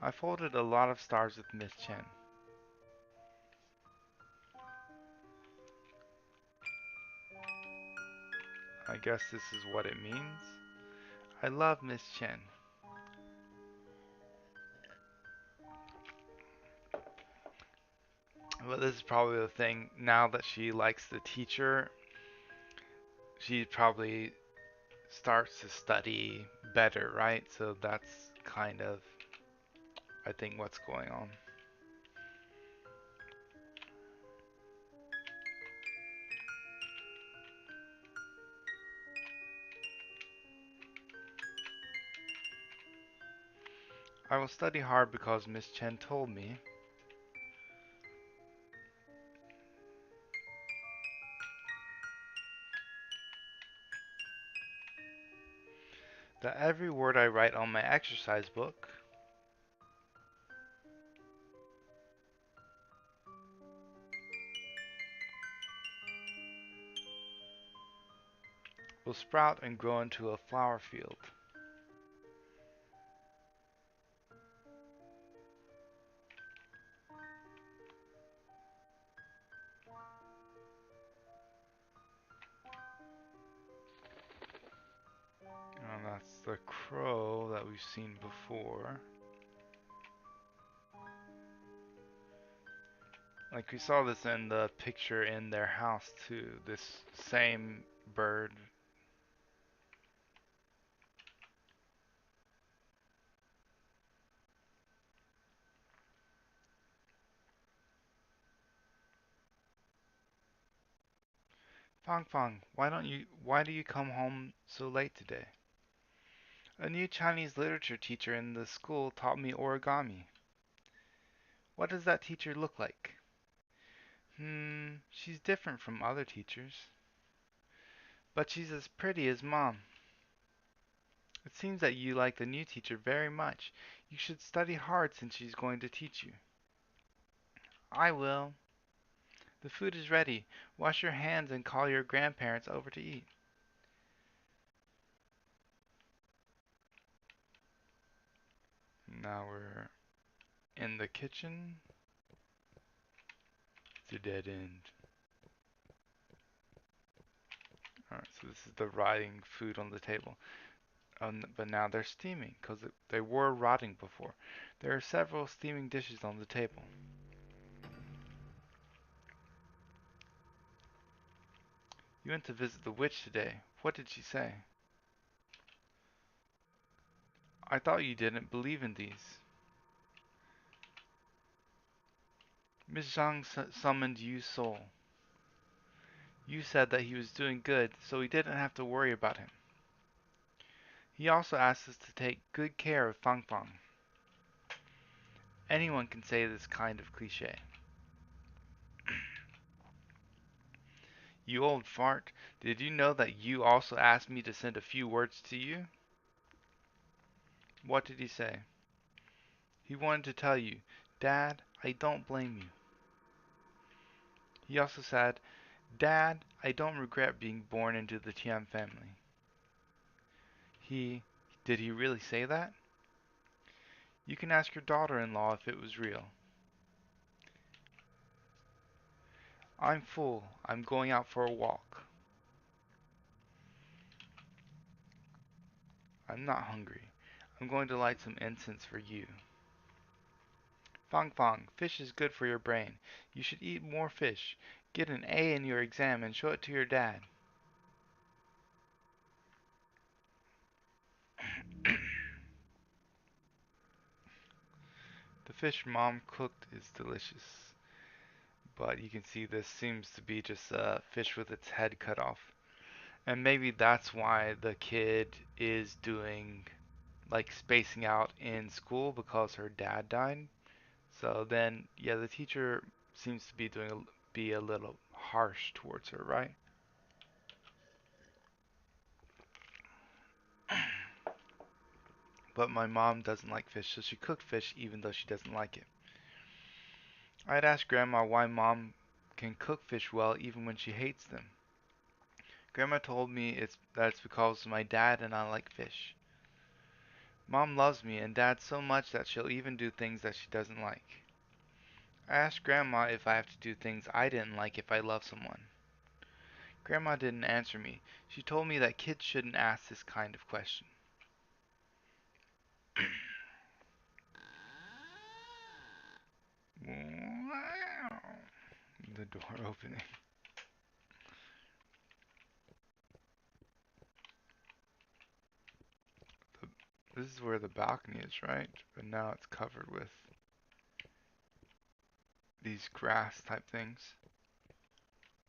I folded a lot of stars with Miss Chen. I guess this is what it means. I love Miss Chen. But this is probably the thing. Now that she likes the teacher, she probably starts to study better, right? So that's kind of, I think, what's going on. I will study hard because Miss Chen told me. That every word I write on my exercise book will sprout and grow into a flower field. And that's the crow that we've seen before. Like we saw this in the picture in their house too. This same bird. Fong Fong, why do you come home so late today? A new Chinese literature teacher in the school taught me origami. What does that teacher look like? She's different from other teachers. But she's as pretty as Mom. It seems that you like the new teacher very much. You should study hard since she's going to teach you. I will. The food is ready. Wash your hands and call your grandparents over to eat. Now we're in the kitchen. It's a dead end. Alright, so this is the rotting food on the table. But now they're steaming because they were rotting before. There are several steaming dishes on the table. You went to visit the witch today. What did she say? I thought you didn't believe in these. Miss Zhang summoned Yu's soul. You said that he was doing good, so we didn't have to worry about him. He also asked us to take good care of Fang Fang. Anyone can say this kind of cliche. You old fart, did you know that you also asked me to send a few words to you? What did he say? He wanted to tell you, Dad, I don't blame you. He also said, Dad, I don't regret being born into the Tian family. He, did he really say that? You can ask your daughter-in-law if it was real. I'm full. I'm going out for a walk. I'm not hungry. I'm going to light some incense for you. Fang Fang, fish is good for your brain. You should eat more fish. Get an A in your exam and show it to your dad. The fish Mom cooked is delicious. But you can see this seems to be just a fish with its head cut off. And maybe that's why the kid is doing, like, spacing out in school because her dad died. So then, yeah, the teacher seems to be a little harsh towards her, right? But my mom doesn't like fish, so she cooked fish even though she doesn't like it. I'd asked Grandma why Mom can cook fish well even when she hates them. Grandma told me it's because my dad and I like fish. Mom loves me and Dad so much that she'll even do things that she doesn't like. I asked Grandma if I have to do things I didn't like if I love someone. Grandma didn't answer me. She told me that kids shouldn't ask this kind of question. The door opening. This is where the balcony is, right? But now it's covered with these grass type things.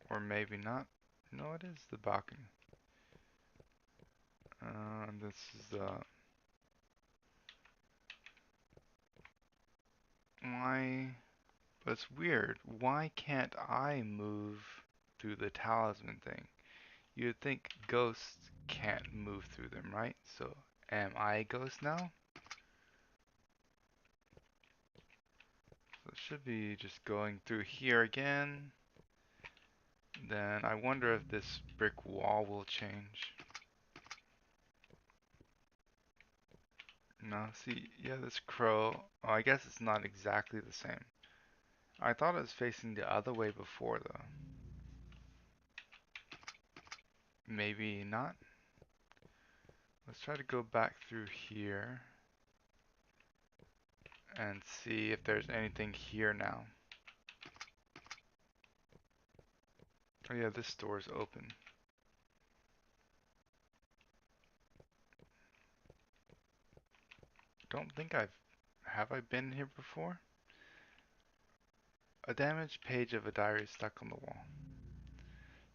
Or maybe not. No, it is the balcony. This is why? But it's weird. Why can't I move through the talisman thing? You'd think ghosts can't move through them, right? So, am I a ghost now? So it should be just going through here again. Then I wonder if this brick wall will change. No, see, yeah, this crow. Oh, I guess it's not exactly the same. I thought it was facing the other way before, though. Maybe not. Let's try to go back through here and see if there's anything here now. Oh yeah, this door is open. Don't think have I been here before? A damaged page of a diary is stuck on the wall.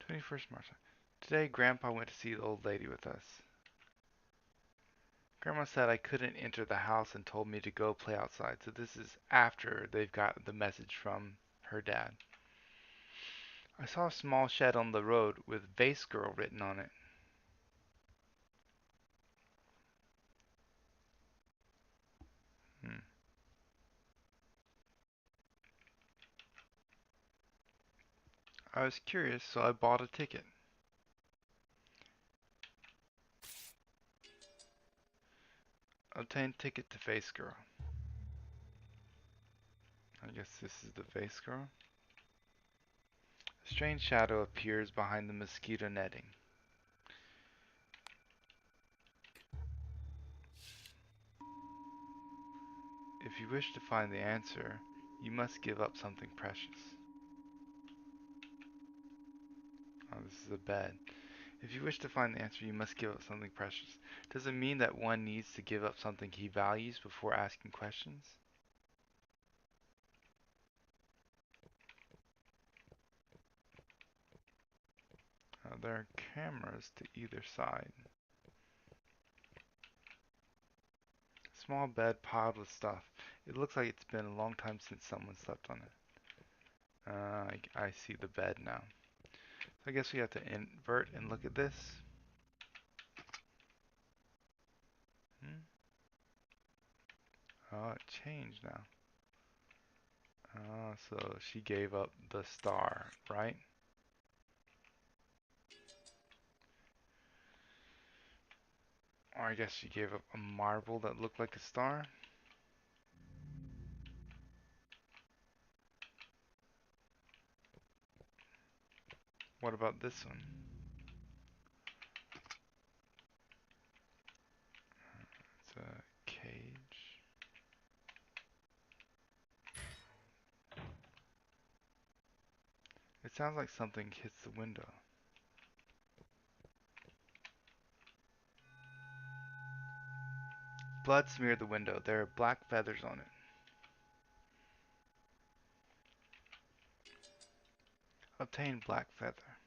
21st March. Today, Grandpa went to see the old lady with us. Grandma said I couldn't enter the house and told me to go play outside. So this is after they've got the message from her dad. I saw a small shed on the road with Vase Girl written on it. Hmm. I was curious, so I bought a ticket. Obtained ticket to Vase Girl. I guess this is the Vase Girl. A strange shadow appears behind the mosquito netting. If you wish to find the answer, you must give up something precious. Oh, this is a bed. If you wish to find the answer, you must give up something precious. Does it mean that one needs to give up something he values before asking questions? There are cameras to either side. Small bed piled with stuff. It looks like it's been a long time since someone slept on it. I see the bed now. So I guess we have to invert and look at this. Hmm? Oh, it changed now. Oh, so she gave up the star, right? Or I guess she gave up a marble that looked like a star. What about this one? It's a cage. It sounds like something hits the window. Blood smeared the window. There are black feathers on it. Obtain black feather.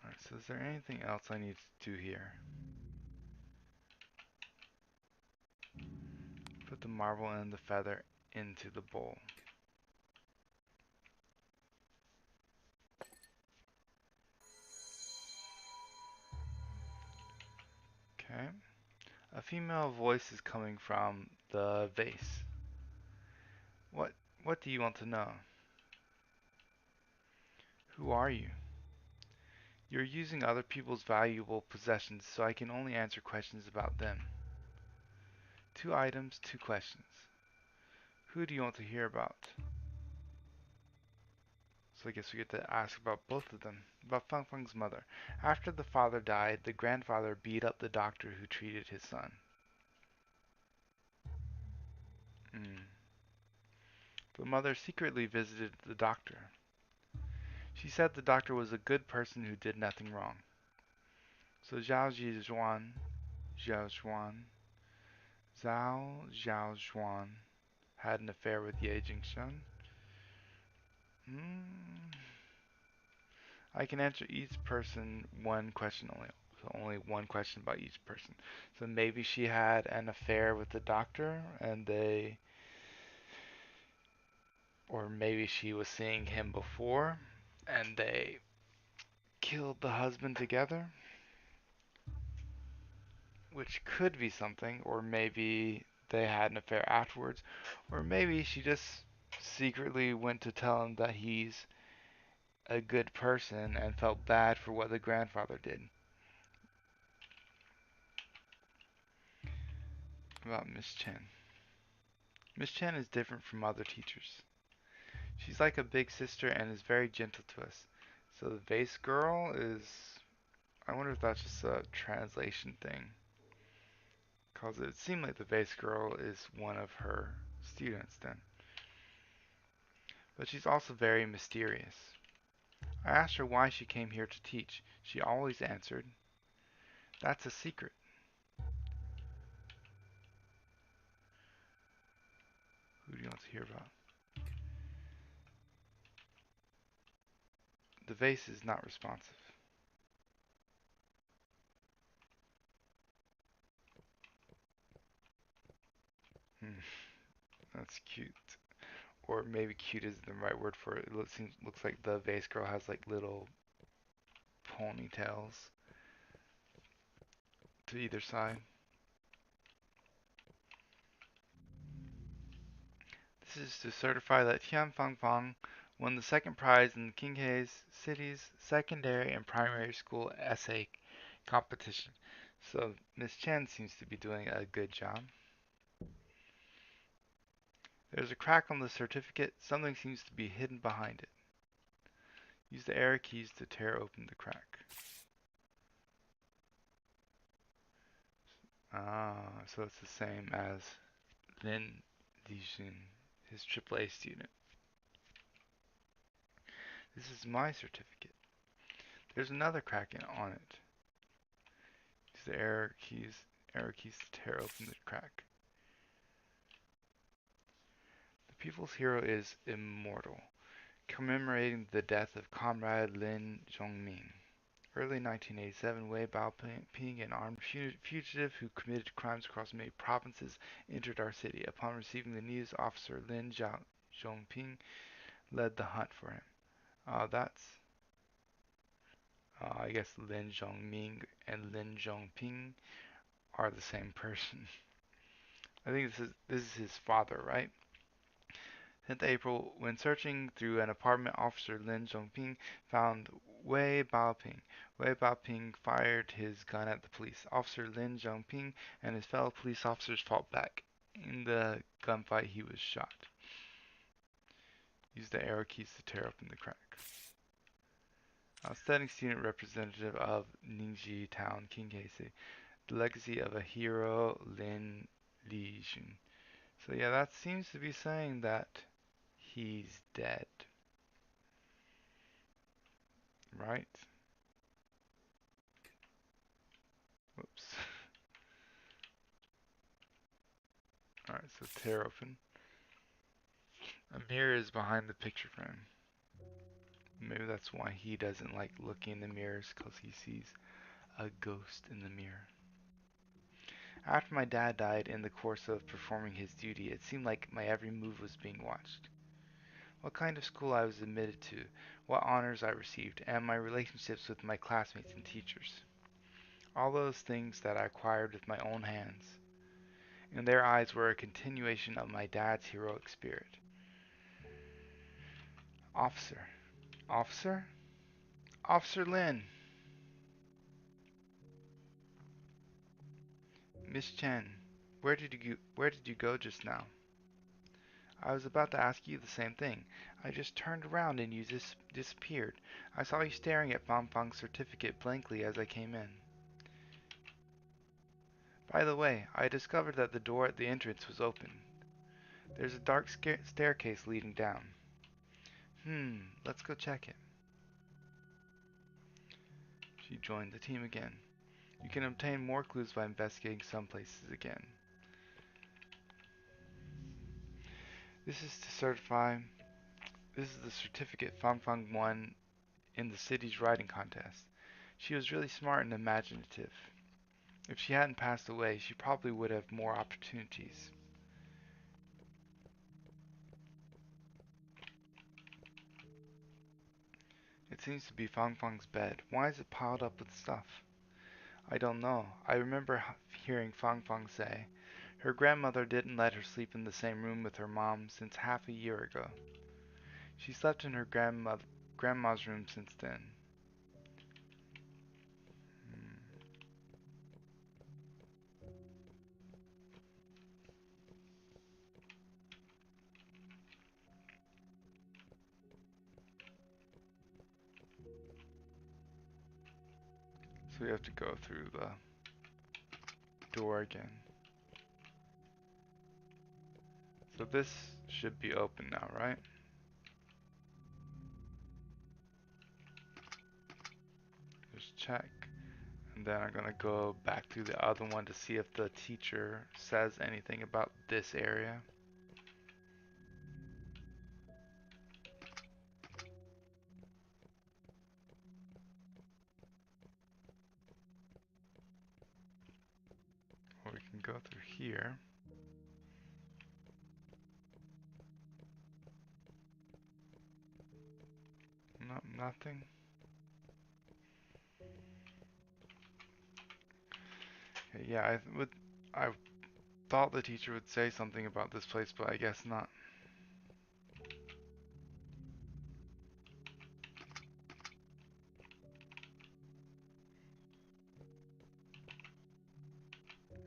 Alright, so is there anything else I need to do here? Put the marble and the feather into the bowl. Okay. A female voice is coming from the vase. What what do you want to know? Who are you? You're using other people's valuable possessions, so I can only answer questions about them. 2 items, 2 questions. Who do you want to hear about? So I guess we get to ask about both of them. About Feng Feng's mother. After the father died, the grandfather beat up the doctor who treated his son. Mm. The mother secretly visited the doctor. She said the doctor was a good person who did nothing wrong. So Zhao Zhaozhuan had an affair with Ye Jingsheng. Mm. I can answer each person one question only. So only one question about each person. So maybe she had an affair with the doctor and or maybe she was seeing him before and they killed the husband together, which could be something, or maybe they had an affair afterwards, or maybe she just secretly went to tell him that he's a good person and felt bad for what the grandfather did. About Miss Chen. Miss Chen is different from other teachers. She's like a big sister and is very gentle to us. So the vase girl is, I wonder if that's just a translation thing. Because it seemed like the vase girl is one of her students then. But she's also very mysterious. I asked her why she came here to teach. She always answered, "That's a secret." Who do you want to hear about? The vase is not responsive. Hmm, that's cute. Or maybe cute isn't the right word for it. It looks like the vase girl has like little ponytails to either side. This is to certify that Tian Fangfang won the second prize in the Qinghai City's secondary and primary school essay competition. So Miss Chen seems to be doing a good job. There's a crack on the certificate. Something seems to be hidden behind it. Use the arrow keys to tear open the crack. Ah, so it's the same as Lin Dijun, his AAA student. This is my certificate. There's another crack on it. Use the arrow keys to tear open the crack. The people's hero is immortal, commemorating the death of Comrade Lin Zhongming. Early 1987, Wei Baoping, an armed fugitive who committed crimes across many provinces, entered our city. Upon receiving the news, Officer Lin Zhongping led the hunt for him. That's I guess Lin Zhongming and Lin Zhongping are the same person. I think this is his father, right? 10th April, when searching through an apartment, Officer Lin Zhongping found Wei Baoping. Wei Baoping fired his gun at the police. Officer Lin Zhongping and his fellow police officers fought back. In the gunfight, he was shot. Use the arrow keys to tear open the crack. Outstanding student representative of Ningxi Town, Qinghai. The legacy of a hero, Lin Lijun. So yeah, that seems to be saying that he's dead, right? Whoops. Alright, so tear open. A mirror is behind the picture frame. Maybe that's why he doesn't like looking in the mirrors, because he sees a ghost in the mirror. After my dad died in the course of performing his duty, it seemed like my every move was being watched. What kind of school I was admitted to, what honors I received, and my relationships with my classmates and teachers. All those things that I acquired with my own hands. In their eyes were a continuation of my dad's heroic spirit. Officer. Officer? Officer Lin. Miss Chen. Where did you go just now? I was about to ask you the same thing. I just turned around and you disappeared. I saw you staring at Fang Fang's certificate blankly as I came in. By the way, I discovered that the door at the entrance was open. There's a dark staircase leading down. Let's go check it. She joined the team again. You can obtain more clues by investigating some places again. This is to certify. This is the certificate Fang Fang won in the city's writing contest. She was really smart and imaginative. If she hadn't passed away, she probably would have more opportunities. It seems to be Fang Fang's bed. Why is it piled up with stuff? I don't know. I remember hearing Fang Fang say her grandmother didn't let her sleep in the same room with her mom since half a year ago. She slept in her grandma's room since then. Hmm. So we have to go through the door again. So this should be open now, right? Just check. And then I'm gonna go back through the other one to see if the teacher says anything about this area. Or we can go through here. Nothing. Okay, yeah, I thought the teacher would say something about this place, but I guess not.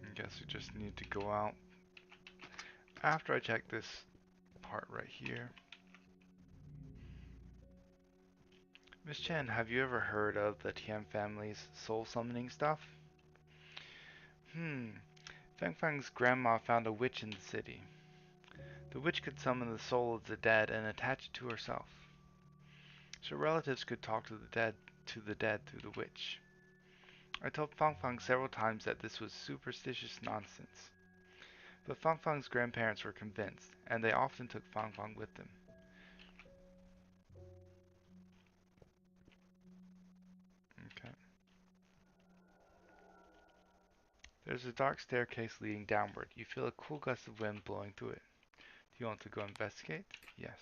I guess we just need to go out after I check this part right here. Miss Chen, have you ever heard of the Tian family's soul summoning stuff? Feng Feng's grandma found a witch in the city. The witch could summon the soul of the dead and attach it to herself. so relatives could talk to the dead through the witch. I told Fang Fang several times that this was superstitious nonsense, but Fang Fang's grandparents were convinced, and they often took Fang Fang with them. Okay. There's a dark staircase leading downward. You feel a cool gust of wind blowing through it. Do you want to go investigate? Yes.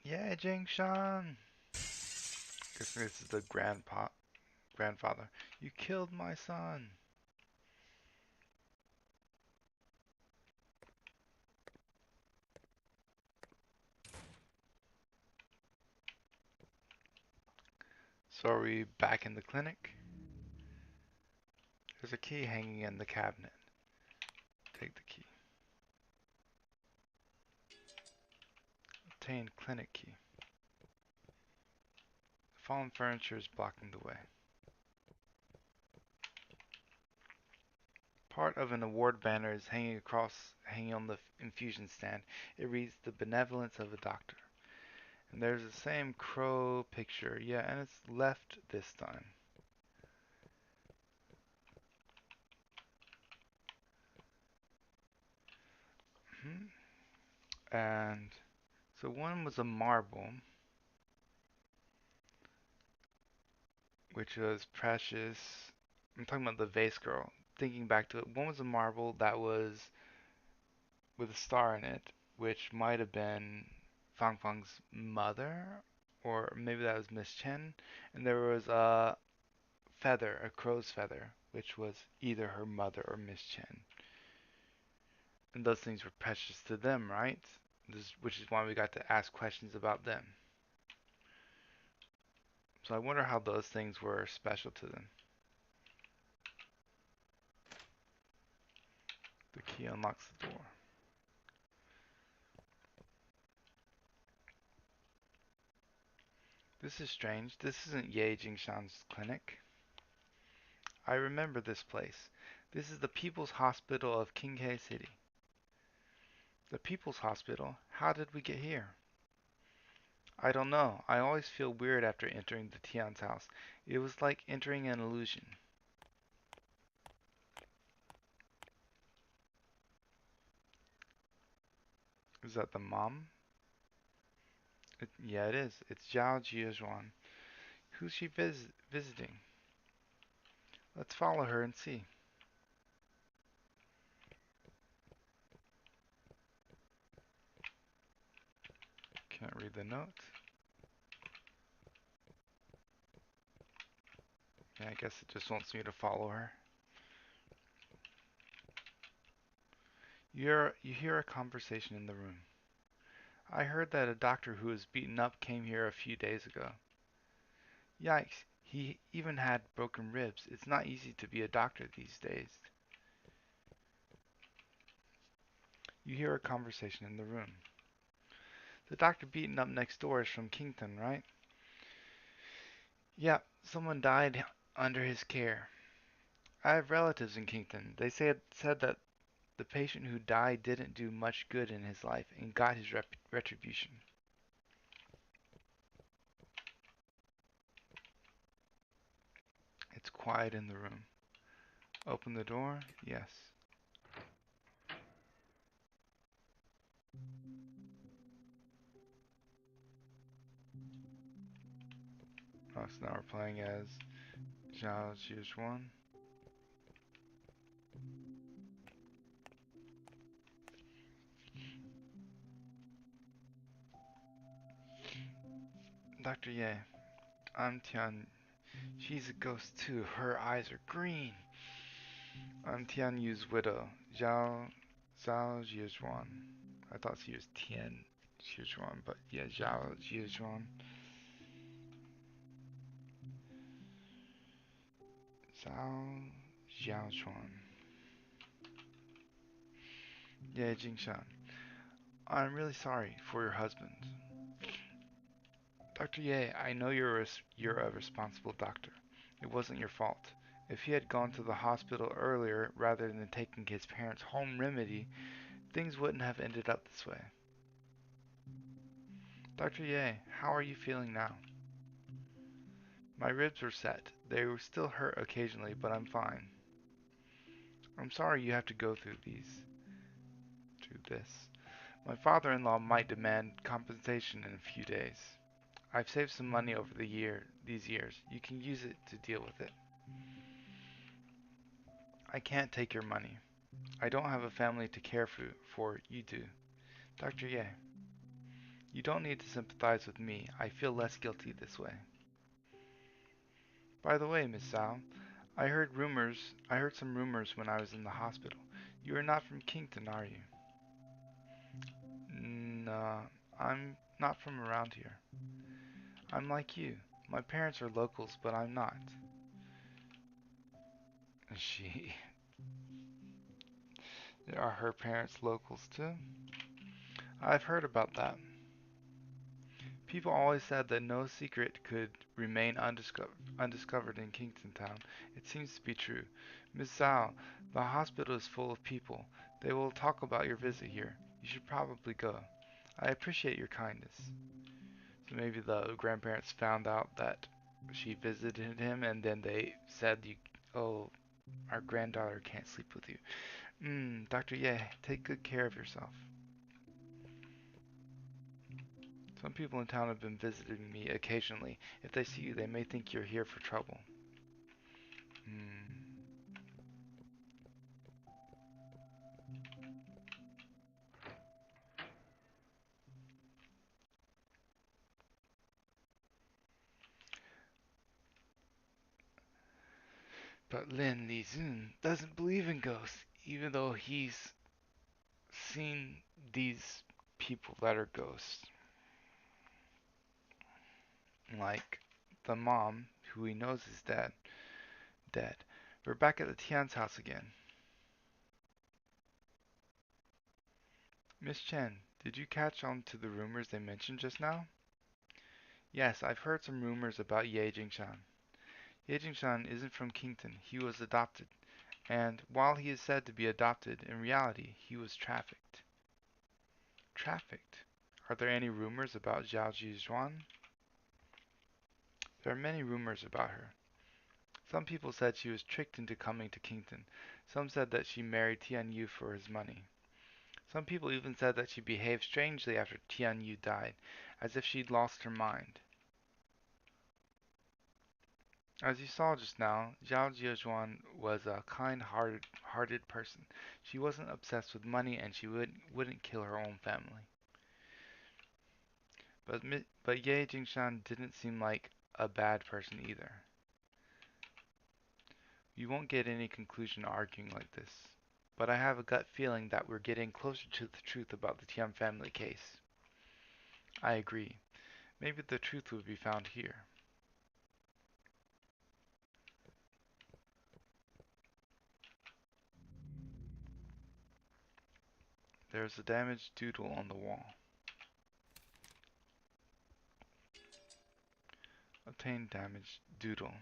Yeah, Jingshan! Guessing this is the grandfather. You killed my son! So are we back in the clinic? There's a key hanging in the cabinet. Take the key. Obtain clinic key. Fallen furniture is blocking the way. Part of an award banner is hanging on the infusion stand. It reads, "The Benevolence of a Doctor." And there's the same crow picture. Yeah, and it's left this time. And so one was a marble, which was precious. I'm talking about the vase girl. Thinking back to it, one was a marble that was with a star in it, which might have been Fang Fang's mother, or maybe that was Miss Chen. And there was a feather, a crow's feather, which was either her mother or Miss Chen. And those things were precious to them, right? Which is why we got to ask questions about them. So I wonder how those things were special to them. The key unlocks the door. This is strange. This isn't Ye Jingshan's clinic. I remember this place. This is the People's Hospital of Qinghe City. The People's Hospital? How did we get here? I don't know. I always feel weird after entering the Tian's house. It was like entering an illusion. Is that the mom? Yeah, it is. It's Zhao Jiazhuan. Who's she visiting? Let's follow her and see. Can't read the note. Yeah, I guess it just wants me to follow her. You hear a conversation in the room. I heard that a doctor who was beaten up came here a few days ago. Yikes, he even had broken ribs. It's not easy to be a doctor these days. You hear a conversation in the room. The doctor beaten up next door is from Kington, right? Yep, someone died under his care. I have relatives in Kington. They said that the patient who died didn't do much good in his life and got his retribution. It's quiet in the room. Open the door? Yes. Oh, so now we're playing as Zhao Zhizhuan. Dr. Ye, I'm Tian. She's a ghost too. Her eyes are green. I'm Tian Yu's widow, Zhao Zhizhuan. I thought she was Tian Zhizhuan, but yeah, Zhao Zhizhuan. Zhao Zhizhuan. Yeah, Jingshan. I'm really sorry for your husband. Dr. Ye, I know you're a responsible doctor. It wasn't your fault. If he had gone to the hospital earlier rather than taking his parents' home remedy, things wouldn't have ended up this way. Dr. Ye, how are you feeling now? My ribs are set. They still hurt occasionally, but I'm fine. I'm sorry you have to go through this. My father-in-law might demand compensation in a few days. I've saved some money over these years. You can use it to deal with it. I can't take your money. I don't have a family to care for. You do. Dr. Ye, you don't need to sympathize with me. I feel less guilty this way. By the way, Miss Sao, I heard some rumors when I was in the hospital. You are not from Kington, are you? Nah, I'm not from around here. I'm like you. My parents are locals, but I'm not. She... Are her parents locals too? I've heard about that. People always said that no secret could remain undiscovered in Kingston Town. It seems to be true. Miss Zhao, the hospital is full of people. They will talk about your visit here. You should probably go. I appreciate your kindness. So maybe the grandparents found out that she visited him and then they said, oh, our granddaughter can't sleep with you. Dr. Ye, take good care of yourself. Some people in town have been visiting me occasionally. If they see you, they may think you're here for trouble. Hmm. But Lin Li Zun doesn't believe in ghosts, even though he's seen these people that are ghosts. Like the mom, who he knows is dead. We're back at the Tian's house again. Miss Chen, did you catch on to the rumors they mentioned just now? Yes, I've heard some rumors about Ye Jingshan. Ye Jingshan isn't from Kington. He was adopted. And while he is said to be adopted, in reality, he was trafficked. Trafficked? Are there any rumors about Zhao Zhuan? There are many rumors about her. Some people said she was tricked into coming to Kington. Some said that she married Tian Yu for his money. Some people even said that she behaved strangely after Tian Yu died, as if she'd lost her mind. As you saw just now, Zhao Zhuan was a kind-hearted person. She wasn't obsessed with money and she wouldn't kill her own family. But Ye Jingshan didn't seem like a bad person either. You won't get any conclusion arguing like this. But I have a gut feeling that we're getting closer to the truth about the Tian family case. I agree. Maybe the truth will be found here. There's a damaged doodle on the wall. Obtain damaged doodle.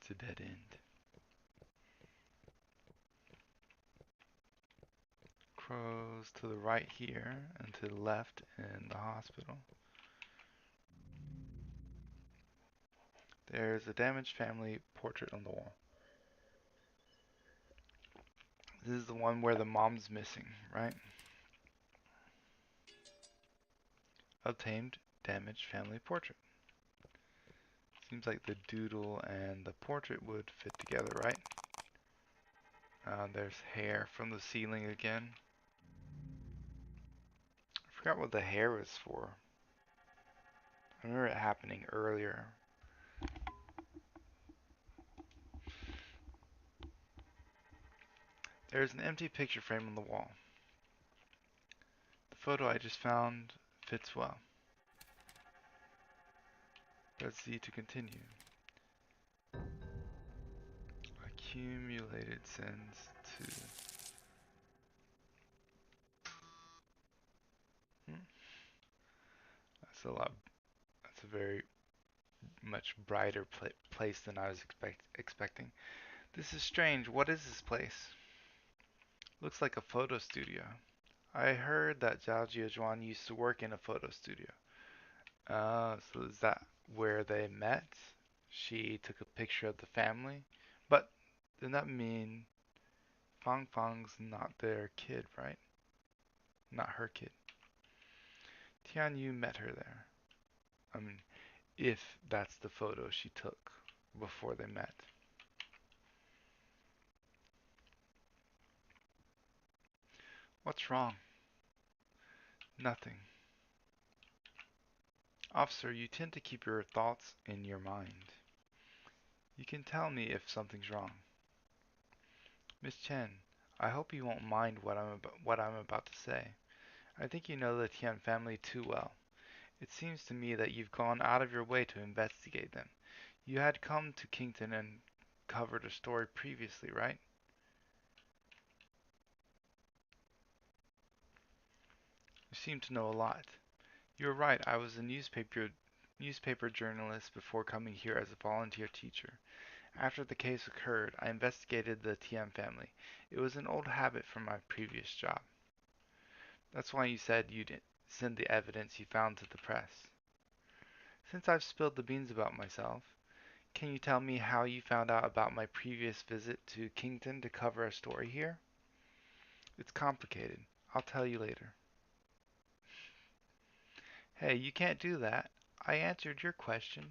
It's a dead end. Crows to the right here and to the left in the hospital. There's a damaged family portrait on the wall. This is the one where the mom's missing, right? Obtained damaged family portrait. Seems like the doodle and the portrait would fit together, right? There's hair from the ceiling again. I forgot what the hair was for. I remember it happening earlier. There's an empty picture frame on the wall. The photo I just found fits well. Press Z to continue. Accumulated sends to... That's a lot. That's a very much brighter place than I was expecting. This is strange. What is this place? Looks like a photo studio. I heard that Zhao Jiajuan used to work in a photo studio. So is that where they met? She took a picture of the family? But doesn't that mean Fang Fang's not their kid, right? Not her kid. Tian Yu met her there. I mean, if that's the photo she took before they met. What's wrong? Nothing. Officer, you tend to keep your thoughts in your mind. You can tell me if something's wrong. Miss Chen, I hope you won't mind what I'm about to say. I think you know the Tian family too well. It seems to me that you've gone out of your way to investigate them. You had come to Kington and covered a story previously, right? You seem to know a lot. You're right, I was a newspaper journalist before coming here as a volunteer teacher. After the case occurred, I investigated the Tian family. It was an old habit from my previous job. That's why you said you'd send the evidence you found to the press. Since I've spilled the beans about myself, can you tell me how you found out about my previous visit to Kington to cover a story here? It's complicated. I'll tell you later. Hey, you can't do that. I answered your question.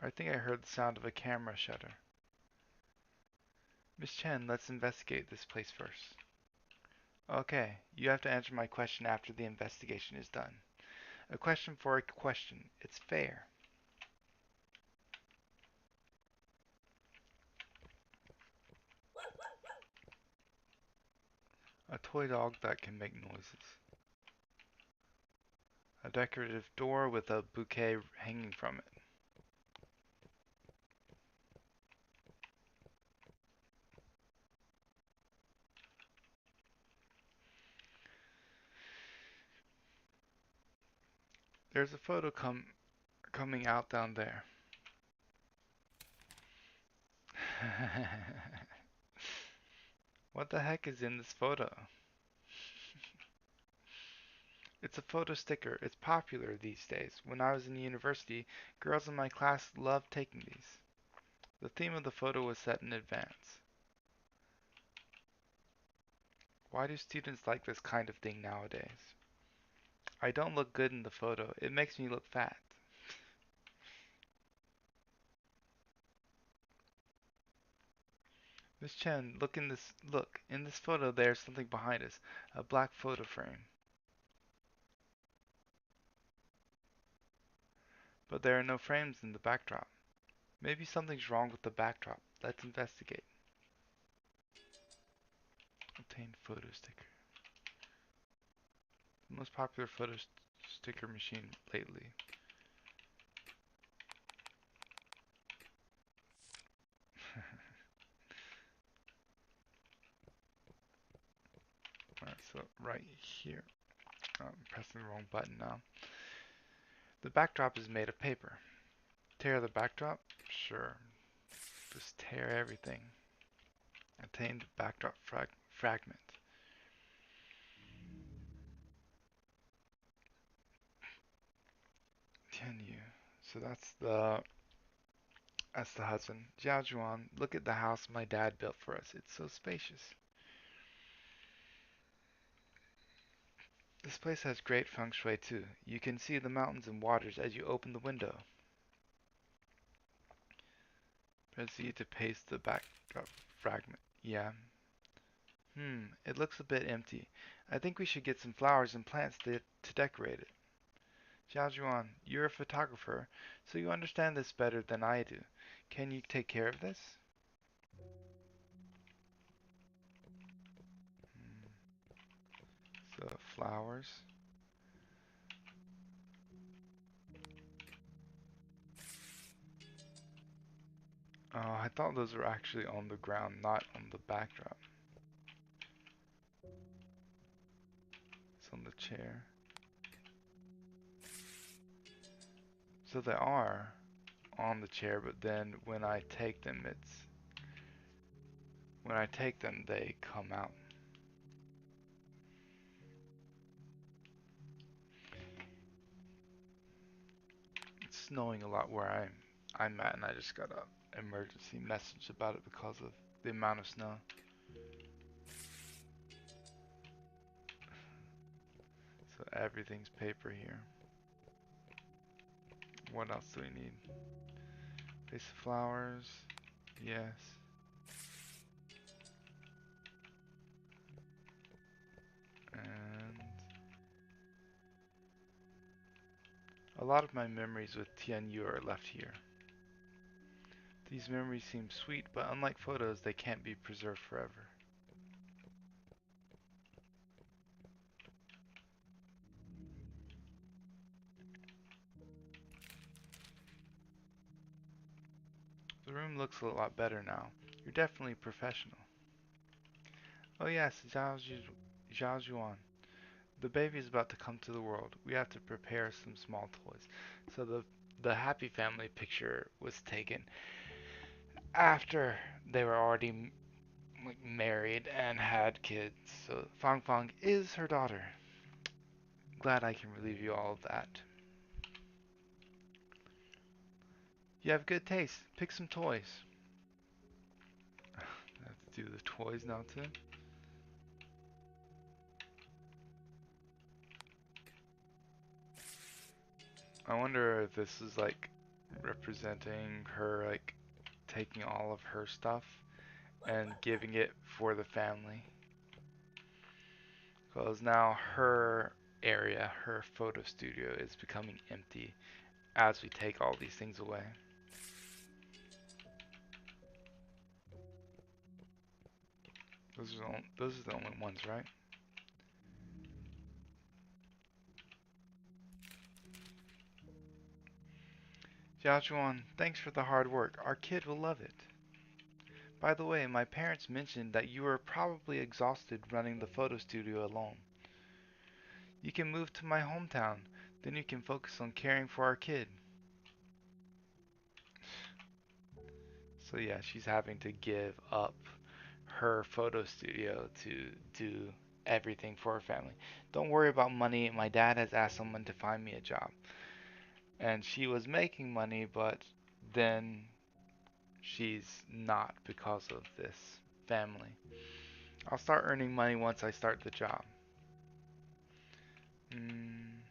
I think I heard the sound of a camera shutter. Miss Chen, let's investigate this place first. Okay, you have to answer my question after the investigation is done. A question for a question. It's fair. A toy dog that can make noises. A decorative door with a bouquet hanging from it. There's a photo coming out down there. What the heck is in this photo? It's a photo sticker. It's popular these days. When I was in university, girls in my class loved taking these. The theme of the photo was set in advance. Why do students like this kind of thing nowadays? I don't look good in the photo. It makes me look fat. Miss Chen, look, in this photo there's something behind us. A black photo frame. But there are no frames in the backdrop. Maybe something's wrong with the backdrop. Let's investigate. Obtain photo sticker. The most popular photo sticker machine lately. Alright, so right here. I'm pressing the wrong button now. The backdrop is made of paper. Tear the backdrop? Sure. Just tear everything. Obtained backdrop fragment. Continue. So that's the husband. Jiajuan, look at the house my dad built for us. It's so spacious. This place has great feng shui too. You can see the mountains and waters as you open the window. Proceed to paste the backdrop fragment. Yeah. It looks a bit empty. I think we should get some flowers and plants to decorate it. Xiaojuan, you're a photographer, so you understand this better than I do. Can you take care of this? Hmm. So, flowers. Oh, I thought those were actually on the ground, not on the backdrop. It's on the chair. So they are on the chair, but then when I take them, they come out. It's snowing a lot where I'm at, and I just got a emergency message about it because of the amount of snow. So everything's paper here. What else do we need? Vase of flowers. Yes. And a lot of my memories with Tianyu are left here. These memories seem sweet, but unlike photos, they can't be preserved forever. The room looks a lot better now. You're definitely professional. Oh yes, Zhao Zhuan. The baby is about to come to the world. We have to prepare some small toys. So the happy family picture was taken after they were already like married and had kids. So Fang Fang is her daughter. Glad I can relieve you all of that. You have good taste. Pick some toys. I have to do the toys now too. I wonder if this is like representing her like taking all of her stuff and giving it for the family. Because now her area, her photo studio is becoming empty as we take all these things away. Those are the only ones, right? Jiachuan, thanks for the hard work. Our kid will love it. By the way, my parents mentioned that you are probably exhausted running the photo studio alone. You can move to my hometown, then you can focus on caring for our kid. So yeah, she's having to give up her photo studio to do everything for her family. Don't worry about money. My dad has asked someone to find me a job. And she was making money, but then she's not because of this family. I'll start earning money once I start the job. Mm,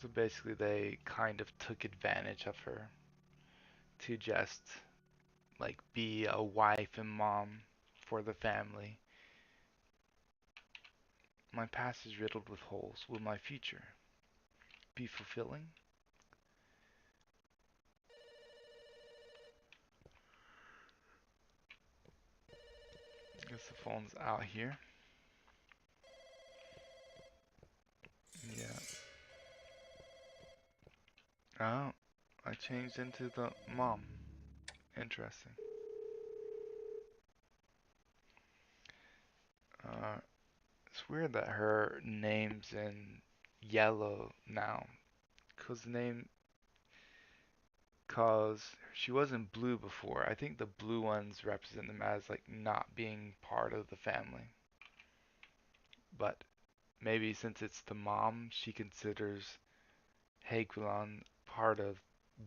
so basically, they kind of took advantage of her to just like be a wife and mom for the family. My past is riddled with holes. Will my future be fulfilling? I guess the phone's out here. Yeah. Oh, I changed into the mom. Interesting. Uh, it's weird that her name's in yellow now. Cause she wasn't blue before. I think the blue ones represent them as like not being part of the family. But maybe since it's the mom, she considers Heigulan part of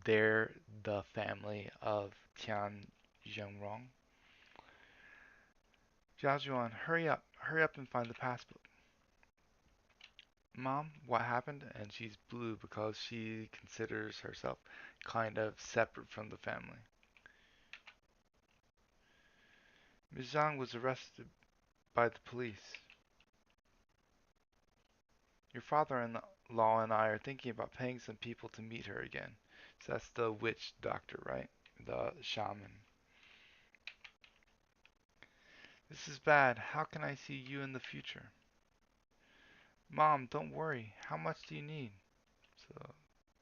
the family of Tian Zhengrong. Jiajuan, hurry up and find the passbook. Mom, what happened? And she's blue because she considers herself kind of separate from the family. Ms. Zhang was arrested by the police. Your father-in-law and I are thinking about paying some people to meet her again. So that's the witch doctor, right? The shaman. This is bad. How can I see you in the future? Mom, don't worry. How much do you need? So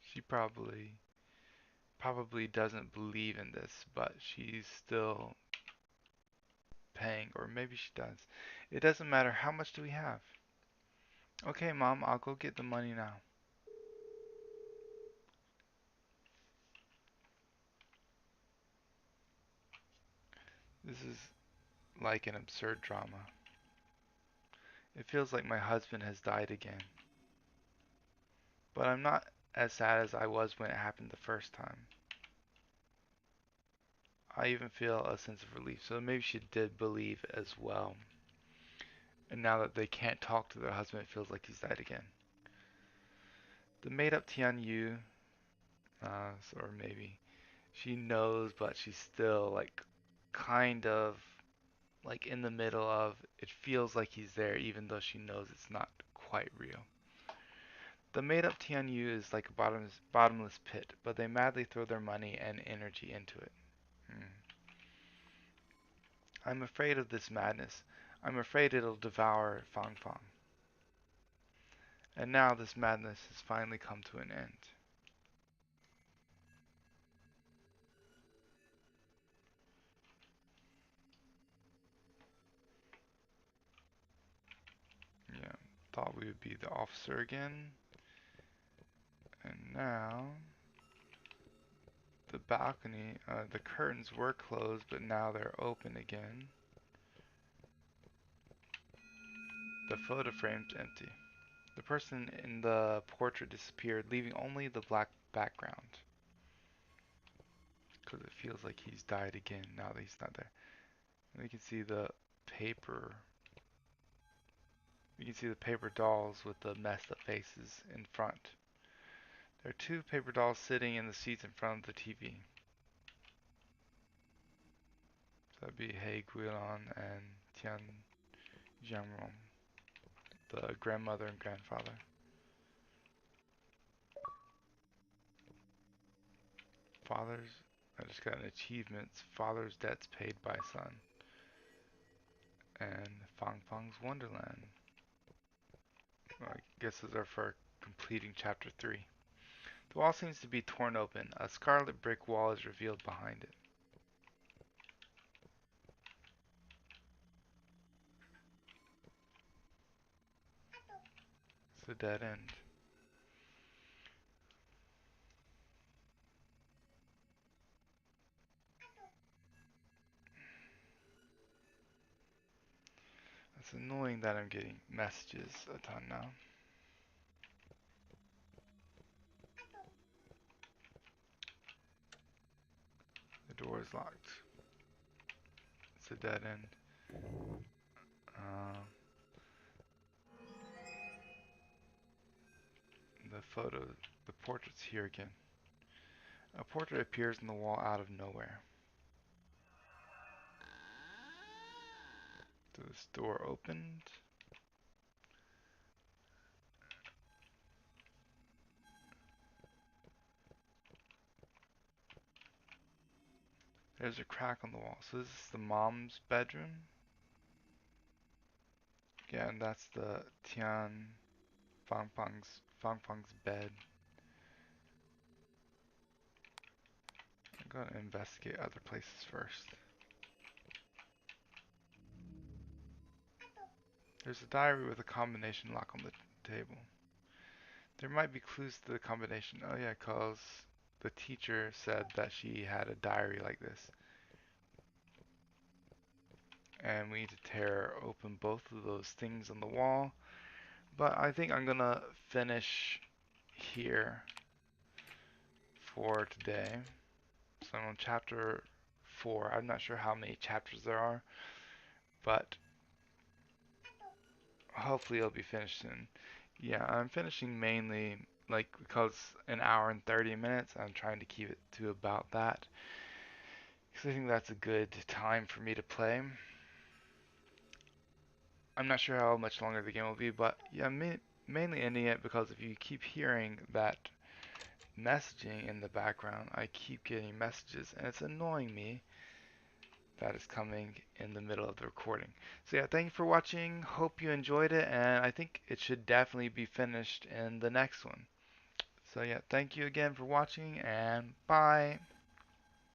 she probably doesn't believe in this, but she's still paying, or maybe she does. It doesn't matter. How much do we have? Okay, Mom, I'll go get the money now. This is like an absurd drama. It feels like my husband has died again. But I'm not as sad as I was when it happened the first time. I even feel a sense of relief. So maybe she did believe as well. And now that they can't talk to their husband, it feels like he's died again. The made up Tian Yu, or maybe she knows, but she's still like kind of like in the middle of it feels like he's there, even though she knows it's not quite real. The made up Tian Yu is like a bottomless pit, but they madly throw their money and energy into it. Hmm. I'm afraid of this madness. I'm afraid it'll devour Fang Fang. And now this madness has finally come to an end. Yeah, thought we would be the officer again. And now, the balcony, the curtains were closed, but now they're open again. The photo frame's empty. The person in the portrait disappeared, leaving only the black background. Because it feels like he's died again now that he's not there. And we can see the paper. You can see the paper dolls with the messed up faces in front. There are two paper dolls sitting in the seats in front of the TV. So that'd be He Guilin and Tian Jianrong, the grandmother and grandfather. Father's, I just got an achievements. Father's debts paid by son. And Fang Fang's Wonderland. Well, I guess those are for completing chapter 3. The wall seems to be torn open. A scarlet brick wall is revealed behind it. It's a dead end. It's annoying that I'm getting messages a ton now. The door is locked. It's a dead end. Uh, the photo, the portrait's here again. A portrait appears in the wall out of nowhere. So this door opened. There's a crack on the wall. So this is the mom's bedroom. Yeah, and that's the Tian Fang Fang's bed. I'm gonna investigate other places first. There's a diary with a combination lock on the table. There might be clues to the combination. Oh yeah, cause the teacher said that she had a diary like this. And we need to tear open both of those things on the wall. But I think I'm gonna finish here for today. So I'm on chapter 4. I'm not sure how many chapters there are, but hopefully it'll be finished soon. Yeah, I'm finishing mainly like because an hour and 30 minutes. I'm trying to keep it to about that because I think that's a good time for me to play. I'm not sure how much longer the game will be, but yeah, I'm mainly ending it because if you keep hearing that messaging in the background, I keep getting messages and it's annoying me that is coming in the middle of the recording. So yeah, thank you for watching. Hope you enjoyed it, and I think it should definitely be finished in the next one. So yeah, thank you again for watching, and bye.